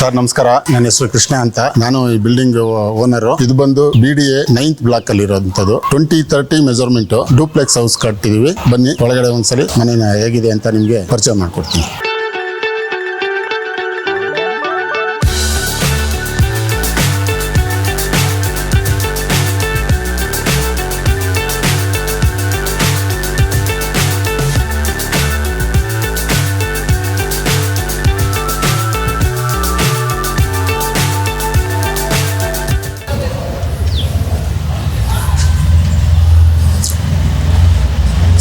Sir ನಮಸ್ಕಾರ, ನನ್ನ ಹೆಸರು ಕೃಷ್ಣ ಅಂತ. ನಾನು ಈ ಬಿಲ್ಡಿಂಗ್ ಓನರ್. ಇದು ಬಂದು BDA 9th ಬ್ಲಾಕ್ ಅಲ್ಲಿ ಇರೋಂಥದ್ದು. 2030 ಮೆಜರ್ಮೆಂಟ್ ಡೂಪ್ಲೆಕ್ಸ್ ಹೌಸ್ ಕಟ್ತಿದೀವಿ. ಬನ್ನಿ ಒಳಗಡೆ ಒಂದ್ಸಲಿ ಮನೇನ ಹೇಗಿದೆ ಅಂತ ನಿಮ್ಗೆ ಪರಿಚಯ ಮಾಡ್ಕೊಡ್ತೀನಿ.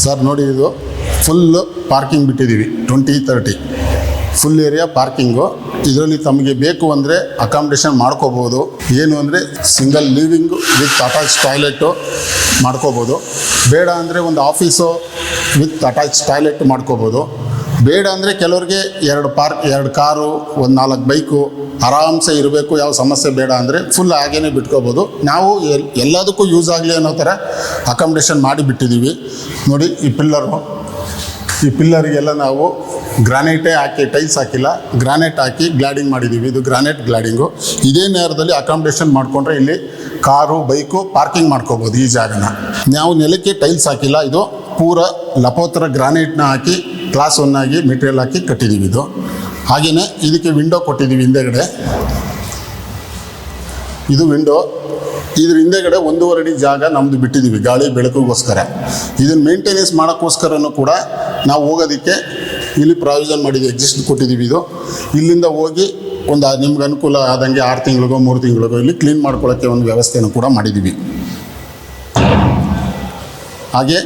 ಸರ್ ನೋಡಿ, ಇದು ಫುಲ್ ಪಾರ್ಕಿಂಗ್ ಬಿಟ್ಟಿದ್ದೀವಿ. 2030 ಫುಲ್ ಏರಿಯಾ ಪಾರ್ಕಿಂಗು. ಇದರಲ್ಲಿ ತಮಗೆ ಬೇಕು ಅಂದರೆ ಅಕಾಮಿಡೇಷನ್ ಮಾಡ್ಕೋಬೋದು. ಏನು ಅಂದರೆ single living with attach toilet ಮಾಡ್ಕೋಬೋದು. ಬೇಡ ಅಂದರೆ ಒಂದು ಆಫೀಸು ವಿತ್ ಅಟ್ಯಾಚ್ ಟಾಯ್ಲೆಟ್ ಮಾಡ್ಕೋಬೋದು. ಬೇಡ ಅಂದರೆ ಕೆಲವ್ರಿಗೆ ಎರಡು ಕಾರು, ಒಂದು 4 ಬೈಕು ಆರಾಮ್ಸೆ ಇರಬೇಕು, ಯಾವ ಸಮಸ್ಯೆ ಬೇಡ ಅಂದರೆ ಫುಲ್ ಹಾಗೇ ಬಿಟ್ಕೋಬೋದು. ನಾವು ಎಲ್ಲದಕ್ಕೂ ಯೂಸ್ ಆಗಲಿ ಅನ್ನೋ ಥರ ಅಕಾಮಿಡೇಷನ್ ಮಾಡಿ ಬಿಟ್ಟಿದ್ದೀವಿ. ನೋಡಿ ಈ ಪಿಲ್ಲರಿಗೆಲ್ಲ ನಾವು ಗ್ರಾನೈಟೇ ಹಾಕಿ, ಟೈಲ್ಸ್ ಹಾಕಿಲ್ಲ, ಗ್ರಾನೈಟ್ ಹಾಕಿ ಗ್ಲಾಡಿಂಗ್ ಮಾಡಿದ್ದೀವಿ. ಇದು ಗ್ರಾನೈಟ್ ಗ್ಲಾಡಿಂಗು. ಇದೇ ನೇರದಲ್ಲಿ ಅಕಾಮಿಡೇಷನ್ ಮಾಡಿಕೊಂಡ್ರೆ ಇಲ್ಲಿ ಕಾರು, ಬೈಕು ಪಾರ್ಕಿಂಗ್ ಮಾಡ್ಕೋಬೋದು ಈ ಜಾಗನ. ನಾವು ನೆಲಕ್ಕೆ ಟೈಲ್ಸ್ ಹಾಕಿಲ್ಲ, ಇದು ಪೂರ ಲಪೋತ್ತರ ಗ್ರಾನೈಟ್ನ ಹಾಕಿ ಕ್ಲಾಸ್ 1 ಆಗಿ ಮೆಟೀರಿಯಲ್ ಹಾಕಿ ಕಟ್ಟಿದ್ದೀವಿ. ಇದು ಹಾಗೆಯೇ ಇದಕ್ಕೆ ವಿಂಡೋ ಕೊಟ್ಟಿದ್ದೀವಿ ಹಿಂದೆಗಡೆ. ಇದು ವಿಂಡೋ. ಇದ್ರ ಹಿಂದೆಗಡೆ 1.5 ಅಡಿ ಜಾಗ ನಮ್ಮದು ಬಿಟ್ಟಿದ್ದೀವಿ ಗಾಳಿ ಬೆಳಕಿಗೋಸ್ಕರ. ಇದನ್ನು ಮೇಂಟೆನೆನ್ಸ್ ಮಾಡೋಕ್ಕೋಸ್ಕರನೂ ಕೂಡ ನಾವು ಹೋಗೋದಕ್ಕೆ ಇಲ್ಲಿ ಪ್ರಾವಿಷನ್ ಮಾಡಿದ್ದೀವಿ, ಎಕ್ಸಿಸ್ಟ್ ಕೊಟ್ಟಿದ್ದೀವಿ. ಇದು ಇಲ್ಲಿಂದ ಹೋಗಿ ಒಂದು ನಿಮ್ಗೆ ಅನುಕೂಲ ಆದಂಗೆ 6 ತಿಂಗಳಿಗೋ 3 ತಿಂಗಳಿಗೋ ಇಲ್ಲಿ ಕ್ಲೀನ್ ಮಾಡ್ಕೊಳ್ಳೋಕ್ಕೆ ಒಂದು ವ್ಯವಸ್ಥೆನೂ ಕೂಡ ಮಾಡಿದ್ದೀವಿ. ಹಾಗೆ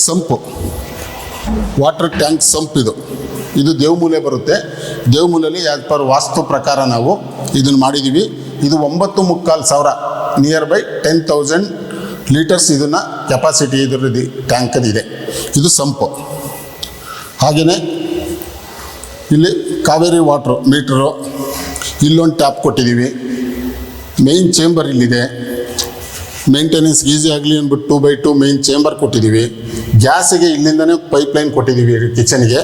ಸಂಪು, ವಾಟರ್ ಟ್ಯಾಂಕ್ ಸಂಪ್. ಇದು ದೇವಮೂಲೆ ಬರುತ್ತೆ. ದೇವಮೂಲೆಯಲ್ಲಿ ಆ್ಯಸ್ ಪರ್ ವಾಸ್ತು ಪ್ರಕಾರ ನಾವು ಇದನ್ನು ಮಾಡಿದ್ದೀವಿ. ಇದು 9,300,000 ನಿಯರ್ ಬೈ 10,000 ಲೀಟರ್ಸ್ ಇದನ್ನು ಕೆಪಾಸಿಟಿ ಇದರದ್ದು ಟ್ಯಾಂಕದಿದೆ. ಇದು ಸಂಪು. ಹಾಗೆಯೇ ಇಲ್ಲಿ ಕಾವೇರಿ ವಾಟ್ರು ಮೀಟ್ರು, ಇಲ್ಲೊಂದು ಟ್ಯಾಪ್ ಕೊಟ್ಟಿದ್ದೀವಿ. ಮೇಯ್ನ್ ಚೇಂಬರ್ ಇಲ್ಲಿದೆ. ಮೇಂಟೆನೆನ್ಸ್ಗೆ ಈಸಿ ಆಗಲಿ ಅಂದ್ಬಿಟ್ಟು 2x2 ಮೇಯ್ನ್ ಚೇಂಬರ್ ಕೊಟ್ಟಿದ್ದೀವಿ. ಗ್ಯಾಸಿಗೆ ಇಲ್ಲಿಂದನೇ ಪೈಪ್ಲೈನ್ ಕೊಟ್ಟಿದ್ದೀವಿ ಕಿಚನ್ಗೆ.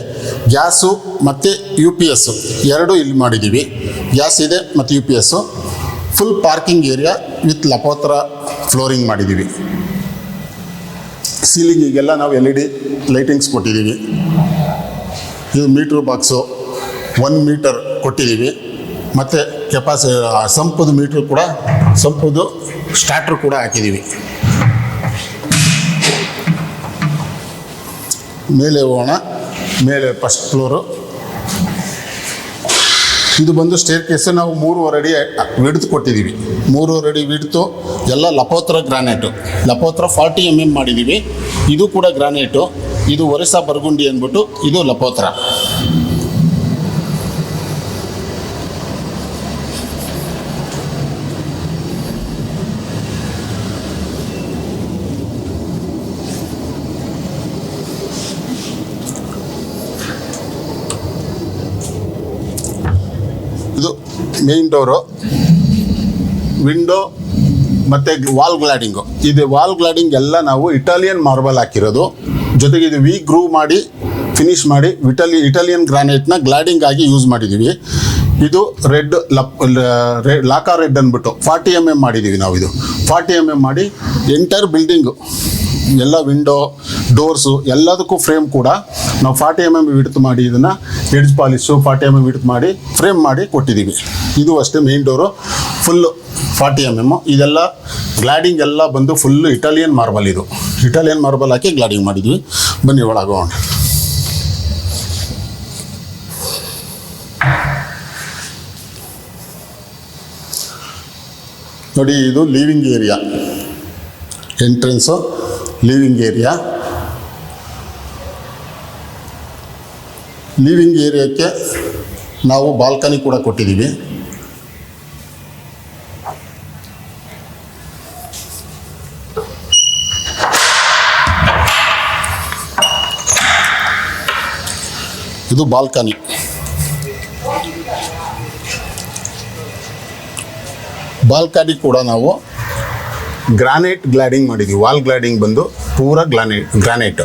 ಗ್ಯಾಸು ಮತ್ತು UPS ಎರಡೂ ಇಲ್ಲಿ ಮಾಡಿದ್ದೀವಿ. ಗ್ಯಾಸ್ ಇದೆ ಮತ್ತು UPS. Full parking area with ಲಪೋತ್ರ ಫ್ಲೋರಿಂಗ್ ಮಾಡಿದ್ದೀವಿ. ಸೀಲಿಂಗಿಗೆಲ್ಲ ನಾವು LED ಲೈಟಿಂಗ್ಸ್ ಕೊಟ್ಟಿದ್ದೀವಿ. ಇದು ಮೀಟ್ರ್ ಬಾಕ್ಸು 1 ಮೀಟರ್ ಕೊಟ್ಟಿದ್ದೀವಿ. ಮತ್ತು ಸಂಪುದು ಮೀಟ್ರ್ ಕೂಡ, ಸಂಪುದು ಸ್ಟಾರ್ಟ್ರ್ ಕೂಡ ಹಾಕಿದ್ದೀವಿ. ಮೇಲೆ ಹೋಗೋಣ. ಮೇಲೆ ಫಸ್ಟ್ ಫ್ಲೋರು. ಇದು ಬಂದು ಸ್ಟೇರ್ ಕೇಸು. ನಾವು 3.5 ಅಡಿ ವಿಡ್ತ್ ಕೊಟ್ಟಿದ್ದೀವಿ. 3.5 ಅಡಿ ವಿಡ್ತು. ಎಲ್ಲ ಲಪೋತ್ರ ಗ್ರಾನೈಟು, ಲಪೋತ್ರ 40 mm ಮಾಡಿದ್ದೀವಿ. ಇದು ಕೂಡ ಗ್ರಾನೈಟು. ಇದು ಒರಿಸ್ಸಾ ಬರ್ಗುಂಡಿ ಅಂದ್ಬಿಟ್ಟು ಇದು ಲಪೋತ್ರ. ಇದು ಮೇನ್ ಡೋರು, ವಿಂಡೋ ಮತ್ತು ವಾಲ್ ಗ್ಲಾಡಿಂಗು. ಇದು ವಾಲ್ ಗ್ಲಾಡಿಂಗ್ ಎಲ್ಲ ನಾವು ಇಟಾಲಿಯನ್ ಮಾರ್ಬಲ್ ಹಾಕಿರೋದು. ಜೊತೆಗೆ ಇದು ಗ್ರೂವ್ ಮಾಡಿ ಫಿನಿಶ್ ಮಾಡಿ ಇಟಾಲಿಯನ್ ಗ್ರಾನೈಟ್ನ ಗ್ಲಾಡಿಂಗ್ ಆಗಿ ಯೂಸ್ ಮಾಡಿದ್ದೀವಿ. ಇದು ರೆಡ್ ಲಾಕಾ ರೆಡ್ ಅಂದ್ಬಿಟ್ಟು 40 mm ಮಾಡಿದ್ದೀವಿ ನಾವು. ಇದು 40 mm ಮಾಡಿ ಎಂಟೈರ್ ಬಿಲ್ಡಿಂಗು ಎಲ್ಲ ವಿಂಡೋ, ಡೋರ್ಸು ಎಲ್ಲದಕ್ಕೂ ಫ್ರೇಮ್ ಕೂಡ ನಾವು 40 mm ವಿಡ್ತ್ ಮಾಡಿ ಇದನ್ನು ಎಡ್ಜ್ ಪಾಲಿಶು 40 mm ವಿಡ್ತ್ ಮಾಡಿ ಫ್ರೇಮ್ ಮಾಡಿ ಕೊಟ್ಟಿದ್ದೀವಿ. ಇದು ಅಷ್ಟೇ ಮೇನ್ ಡೋರು ಫುಲ್ಲು 40 mm. ಇದೆಲ್ಲ ಗ್ಲಾಡಿಂಗ್ ಎಲ್ಲ ಬಂದು ಫುಲ್ಲು ಇಟಾಲಿಯನ್ ಮಾರ್ಬಲ್. ಇದು ಇಟಾಲಿಯನ್ ಮಾರ್ಬಲ್ ಹಾಕಿ ಗ್ಲಾಡಿಂಗ್ ಮಾಡಿದ್ವಿ. ಬನ್ನಿ ಒಳಗೋಣ. ನೋಡಿ, ಇದು living area, entrance living area. Living ಏರಿಯಾಕ್ಕೆ ನಾವು ಬಾಲ್ಕನಿ ಕೂಡ ಕೊಟ್ಟಿದ್ದೀವಿ. ಇದು ಬಾಲ್ಕನಿ. ಬಾಲ್ಕನಿ ಕೂಡ ನಾವು ಗ್ರಾನೈಟ್ ಗ್ಲಾಡಿಂಗ್ ಮಾಡಿದ್ದೀವಿ. ವಾಲ್ ಗ್ಲಾಡಿಂಗ್ ಬಂದು ಪೂರ ಗ್ರಾನೈಟ್.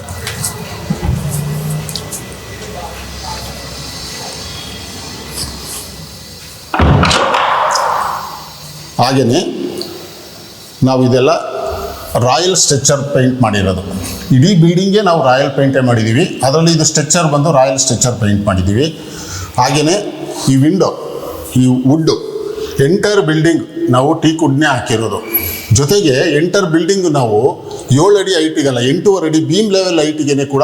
ಹಾಗೆಯೇ ನಾವು ಇದೆಲ್ಲ ರಾಯಲ್ ಸ್ಟ್ರೆಚರ್ ಪೇಂಟ್ ಮಾಡಿರೋದು. ಇಡೀ ಬಿಲ್ಡಿಂಗೇ ನಾವು ರಾಯಲ್ ಪೇಂಟೇ ಮಾಡಿದ್ದೀವಿ. ಅದರಲ್ಲಿ ಇದು ಸ್ಟ್ರೆಚರ್ ಬಂದು ರಾಯಲ್ ಸ್ಟ್ರೆಚರ್ ಪೇಂಟ್ ಮಾಡಿದ್ದೀವಿ. ಹಾಗೆಯೇ ಈ ವಿಂಡೋ, ಈ ವುಡ್ಡು ಎಂಟರ್ ಬಿಲ್ಡಿಂಗ್ ನಾವು ಟೀಕ್ ವುಡ್ನೇ ಹಾಕಿರೋದು. ಜೊತೆಗೆ ಎಂಟರ್ ಬಿಲ್ಡಿಂಗ್ ನಾವು 7 ಅಡಿ ಹೈಟಿಗಲ್ಲ, 8.5 ಅಡಿ ಬೀಮ್ ಲೆವೆಲ್ ಹೈಟಿಗೆ ಕೂಡ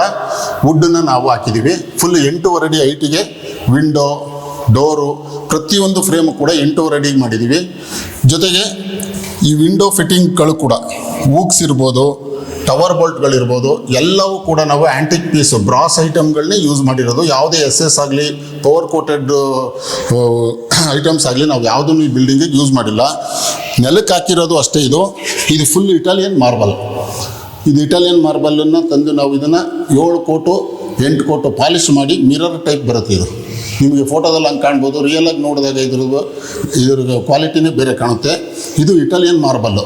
ವುಡ್ಡನ್ನು ನಾವು ಹಾಕಿದ್ದೀವಿ. ಫುಲ್ 8.5 ಅಡಿ ಹೈಟಿಗೆ ವಿಂಡೋ, ಡೋರು, ಪ್ರತಿಯೊಂದು ಫ್ರೇಮು ಕೂಡ 8.5 ಅಡಿಗೆ ಮಾಡಿದ್ದೀವಿ. ಜೊತೆಗೆ ಈ ವಿಂಡೋ ಫಿಟ್ಟಿಂಗ್ಗಳು ಕೂಡ ಹೂಕ್ಸ್ ಇರ್ಬೋದು, ಟವರ್ ಬೋಲ್ಟ್ಗಳಿರ್ಬೋದು, ಎಲ್ಲವೂ ಕೂಡ ನಾವು ಆ್ಯಂಟಿಕ್ ಪೀಸು ಬ್ರಾಸ್ ಐಟಮ್ಗಳನ್ನೇ ಯೂಸ್ ಮಾಡಿರೋದು. ಯಾವುದೇ SS ಆಗಲಿ ಪವರ್ ಕೋಟೆಡ್ ಐಟಮ್ಸ್ ಆಗಲಿ ನಾವು ಯಾವುದನ್ನು ಈ ಬಿಲ್ಡಿಂಗಿಗೆ ಯೂಸ್ ಮಾಡಿಲ್ಲ. ನೆಲಕ್ಕೆ ಹಾಕಿರೋದು ಅಷ್ಟೇ. ಇದು ಫುಲ್ ಇಟಾಲಿಯನ್ ಮಾರ್ಬಲ್. ಇದು ಇಟಾಲಿಯನ್ ಮಾರ್ಬಲನ್ನು ತಂದು ನಾವು ಇದನ್ನು 7 ಕೋಟು 8 ಕೋಟು ಪಾಲಿಶ್ ಮಾಡಿ ಮಿರರ್ ಟೈಪ್ ಬರುತ್ತೆ. ಇದು ನಿಮಗೆ ಫೋಟೋದಲ್ಲಿ ಹಂಗೆ ಕಾಣ್ಬೋದು, ರಿಯಲಾಗಿ ನೋಡಿದಾಗ ಇದ್ರ ಕ್ವಾಲಿಟಿನೇ ಬೇರೆ ಕಾಣುತ್ತೆ. ಇದು ಇಟಾಲಿಯನ್ ಮಾರ್ಬಲ್ಲು.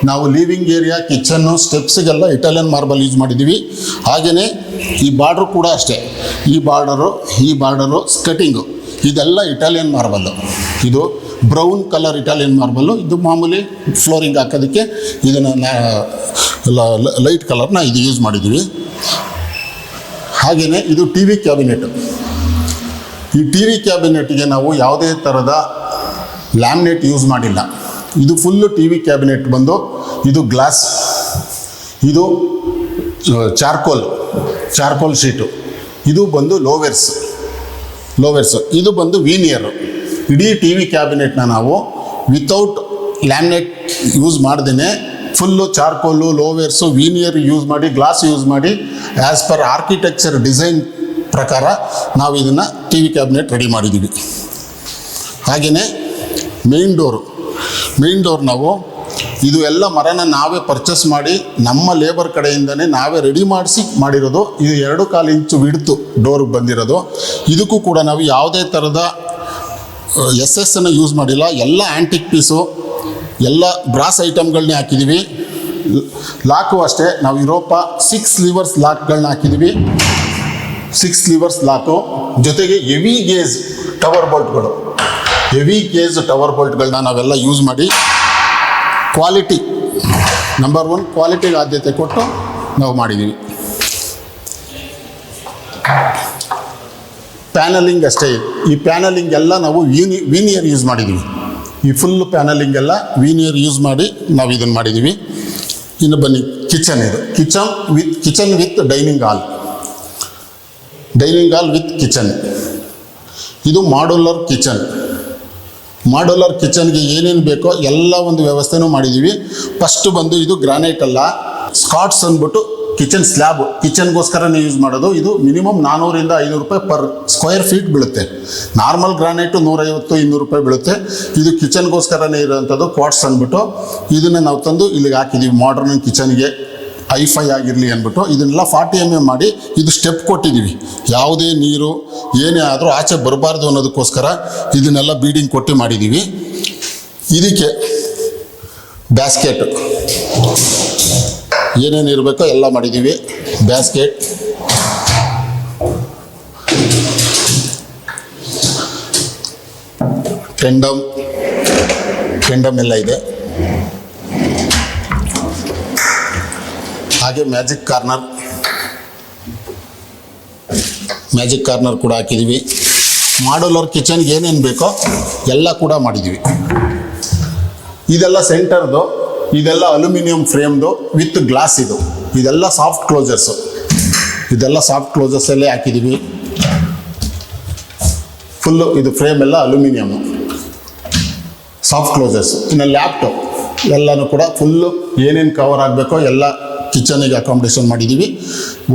ನಾವು ಲಿವಿಂಗ್ ಏರಿಯಾ, ಕಿಚನ್ನು, ಸ್ಟೆಪ್ಸಿಗೆಲ್ಲ ಇಟಾಲಿಯನ್ ಮಾರ್ಬಲ್ ಯೂಸ್ ಮಾಡಿದ್ದೀವಿ. ಹಾಗೆಯೇ ಈ ಬಾರ್ಡ್ರು ಕೂಡ ಅಷ್ಟೇ. ಈ ಬಾರ್ಡರು ಸ್ಕಟಿಂಗು ಇದೆಲ್ಲ ಇಟಾಲಿಯನ್ ಮಾರ್ಬಲ್ಲು. ಇದು ಬ್ರೌನ್ ಕಲರ್ ಇಟಾಲಿಯನ್ ಮಾರ್ಬಲ್ಲು. ಇದು ಮಾಮೂಲಿ ಫ್ಲೋರಿಂಗ್ ಹಾಕೋದಕ್ಕೆ ಇದನ್ನು ಲೈಟ್ ಕಲರ್ನ ಇದು ಯೂಸ್ ಮಾಡಿದ್ದೀವಿ. ಹಾಗೆಯೇ ಇದು TV ಕ್ಯಾಬಿನೆಟ್. ಈ TV ಕ್ಯಾಬಿನೆಟ್ಗೆ ನಾವು ಯಾವುದೇ ಥರದ ಲ್ಯಾಮಿನೇಟ್ ಯೂಸ್ ಮಾಡಿಲ್ಲ. ಇದು ಫುಲ್ಲು TV ಕ್ಯಾಬಿನೆಟ್ ಬಂದು ಇದು ಗ್ಲಾಸ್, ಇದು ಚಾರ್ಕೋಲ್ ಶೀಟು, ಇದು ಬಂದು ಲೋವೆರ್ಸ್, ಇದು ಬಂದು ವೀನಿಯರು. ಇಡೀ TV ಕ್ಯಾಬಿನೆಟ್ನ ನಾವು ವಿತೌಟ್ ಲ್ಯಾಮಿನೇಟ್ ಯೂಸ್ ಮಾಡ್ದೇ ಫುಲ್ಲು ಚಾರ್ಕೋಲು, ಲೋವೆರ್ಸು, ವೀನಿಯರ್ ಯೂಸ್ ಮಾಡಿ, ಗ್ಲಾಸ್ ಯೂಸ್ ಮಾಡಿ ಆ್ಯಸ್ ಪರ್ ಆರ್ಕಿಟೆಕ್ಚರ್ ಡಿಸೈನ್ ಪ್ರಕಾರ ನಾವು ಇದನ್ನು TV ಕ್ಯಾಬಿನೆಟ್ ರೆಡಿ ಮಾಡಿದ್ದೀವಿ. ಹಾಗೆಯೇ ಮೇನ್ ಡೋರ್ ನಾವು ಇದು ಎಲ್ಲ ಮರನ ನಾವೇ ಪರ್ಚೇಸ್ ಮಾಡಿ ನಮ್ಮ ಲೇಬರ್ ಕಡೆಯಿಂದನೇ ನಾವೇ ರೆಡಿ ಮಾಡಿಸಿ ಮಾಡಿರೋದು. ಇದು 2.25 ಇಂಚು ವಿಡ್ತು ಡೋರ್ಗೆ ಬಂದಿರೋದು. ಇದಕ್ಕೂ ಕೂಡ ನಾವು ಯಾವುದೇ ಥರದ SS ಅನ್ನು ಯೂಸ್ ಮಾಡಿಲ್ಲ. ಎಲ್ಲ ಆ್ಯಂಟಿಕ್ ಪೀಸು, ಎಲ್ಲ ಬ್ರಾಸ್ ಐಟಮ್ಗಳನ್ನೇ ಹಾಕಿದ್ದೀವಿ. ಲಾಕು ಅಷ್ಟೇ, ನಾವು ಯುರೋಪ 6 ಲಿವರ್ಸ್ ಲಾಕ್ಗಳನ್ನ ಹಾಕಿದ್ದೀವಿ. 6 ಲಿವರ್ಸ್ ಲಾಕು. ಜೊತೆಗೆ ಹೆವಿ ಗೇಜ್ ಟವರ್ ಬೋಲ್ಟ್ಗಳನ್ನ ನಾವೆಲ್ಲ ಯೂಸ್ ಮಾಡಿ ಕ್ವಾಲಿಟಿ ನಂಬರ್ 1 ಕ್ವಾಲಿಟಿಗೆ ಆದ್ಯತೆ ಕೊಟ್ಟು ನಾವು ಮಾಡಿದ್ದೀವಿ. ಪ್ಯಾನಲಿಂಗ್ ಅಷ್ಟೇ. ಈ ಪ್ಯಾನಲಿಂಗ್ ಎಲ್ಲ ನಾವು ವೀನಿಯರ್ ಯೂಸ್ ಮಾಡಿದ್ದೀವಿ. ಈ ಫುಲ್ ಪ್ಯಾನಲಿಂಗ್ ಎಲ್ಲ ವೀನಿಯರ್ ಯೂಸ್ ಮಾಡಿ ನಾವು ಇದನ್ನು ಮಾಡಿದ್ದೀವಿ. ಇನ್ನು ಬನ್ನಿ ಕಿಚನ್. ಇದು kitchen with dining hall with kitchen. ಇದು ಮಾಡ್ಯುಲರ್ ಕಿಚನ್ಗೆ ಏನೇನು ಬೇಕೋ ಎಲ್ಲ ಒಂದು ವ್ಯವಸ್ಥೆನೂ ಮಾಡಿದ್ದೀವಿ. ಫಸ್ಟ್ ಬಂದು ಇದು ಗ್ರಾನೈಟ್ ಅಲ್ಲ, ಸ್ಕಾಟ್ಸ್ ಅಂದ್ಬಿಟ್ಟು ಕಿಚನ್ ಸ್ಲ್ಯಾಬ್, ಕಿಚನ್ಗೋಸ್ಕರನೇ ಯೂಸ್ ಮಾಡೋದು. ಇದು ಮಿನಿಮಮ್ 400 ಇಂದ 500 ರೂಪಾಯಿ ಪರ್ ಸ್ಕ್ವೇರ್ ಫೀಟ್ ಬೀಳುತ್ತೆ. ನಾರ್ಮಲ್ ಗ್ರಾನೈಟು 150-200 ರೂಪಾಯಿ ಬೀಳುತ್ತೆ. ಇದು ಕಿಚನ್ಗೋಸ್ಕರನೇ ಇರೋವಂಥದ್ದು ಕ್ವಾಟ್ಸ್ ಅಂದ್ಬಿಟ್ಟು ಇದನ್ನು ನಾವು ತಂದು ಇಲ್ಲಿಗೆ ಹಾಕಿದ್ದೀವಿ. ಮಾಡರ್ನ್ ಕಿಚನ್ಗೆ ಹೈಫೈ ಆಗಿರಲಿ ಅಂದ್ಬಿಟ್ಟು ಇದನ್ನೆಲ್ಲ 40 mm ಮಾಡಿ ಇದು ಸ್ಟೆಪ್ ಕೊಟ್ಟಿದ್ದೀವಿ. ಯಾವುದೇ ನೀರು ಏನೇ ಆದರೂ ಆಚೆ ಬರಬಾರ್ದು ಅನ್ನೋದಕ್ಕೋಸ್ಕರ ಇದನ್ನೆಲ್ಲ ಬೀಡಿಂಗ್ ಕೊಟ್ಟು ಮಾಡಿದ್ದೀವಿ. ಇದಕ್ಕೆ ಬ್ಯಾಸ್ಕೆಟ್ ಏನೇನು ಇರಬೇಕೋ ಎಲ್ಲ ಮಾಡಿದ್ದೀವಿ. ಬ್ಯಾಸ್ಕೆಟ್, ಟೆಂಡಮ್ ಎಲ್ಲ ಇದೆ. ಹಾಗೆ ಮ್ಯಾಜಿಕ್ ಕಾರ್ನರ್ ಕೂಡ ಹಾಕಿದ್ದೀವಿ. ಮಾಡ್ಯುಲರ್ ಕಿಚನ್ಗೆ ಏನೇನು ಬೇಕೋ ಎಲ್ಲ ಕೂಡ ಮಾಡಿದ್ದೀವಿ. ಇದೆಲ್ಲ ಸೆಂಟರ್ದು, ಇದೆಲ್ಲ ಅಲ್ಯೂಮಿನಿಯಂ ಫ್ರೇಮ್ದು ವಿತ್ ಗ್ಲಾಸ್. ಇದೆಲ್ಲ ಸಾಫ್ಟ್ ಕ್ಲೋಸರ್ಸಲ್ಲೇ ಹಾಕಿದ್ದೀವಿ. ಫುಲ್ಲು ಇದು ಫ್ರೇಮ್ ಎಲ್ಲ ಅಲ್ಯೂಮಿನಿಯಮ್ಮು ಸಾಫ್ಟ್ ಕ್ಲೋಸರ್ಸ್. ಇನ್ನು ಲ್ಯಾಪ್ಟಾಪ್ ಎಲ್ಲನೂ ಕೂಡ ಫುಲ್ಲು ಏನೇನು ಕವರ್ ಆಗಬೇಕೋ ಎಲ್ಲ ಕಿಚನಿಗೆ ಅಕಾಮಿಡೇಷನ್ ಮಾಡಿದ್ದೀವಿ.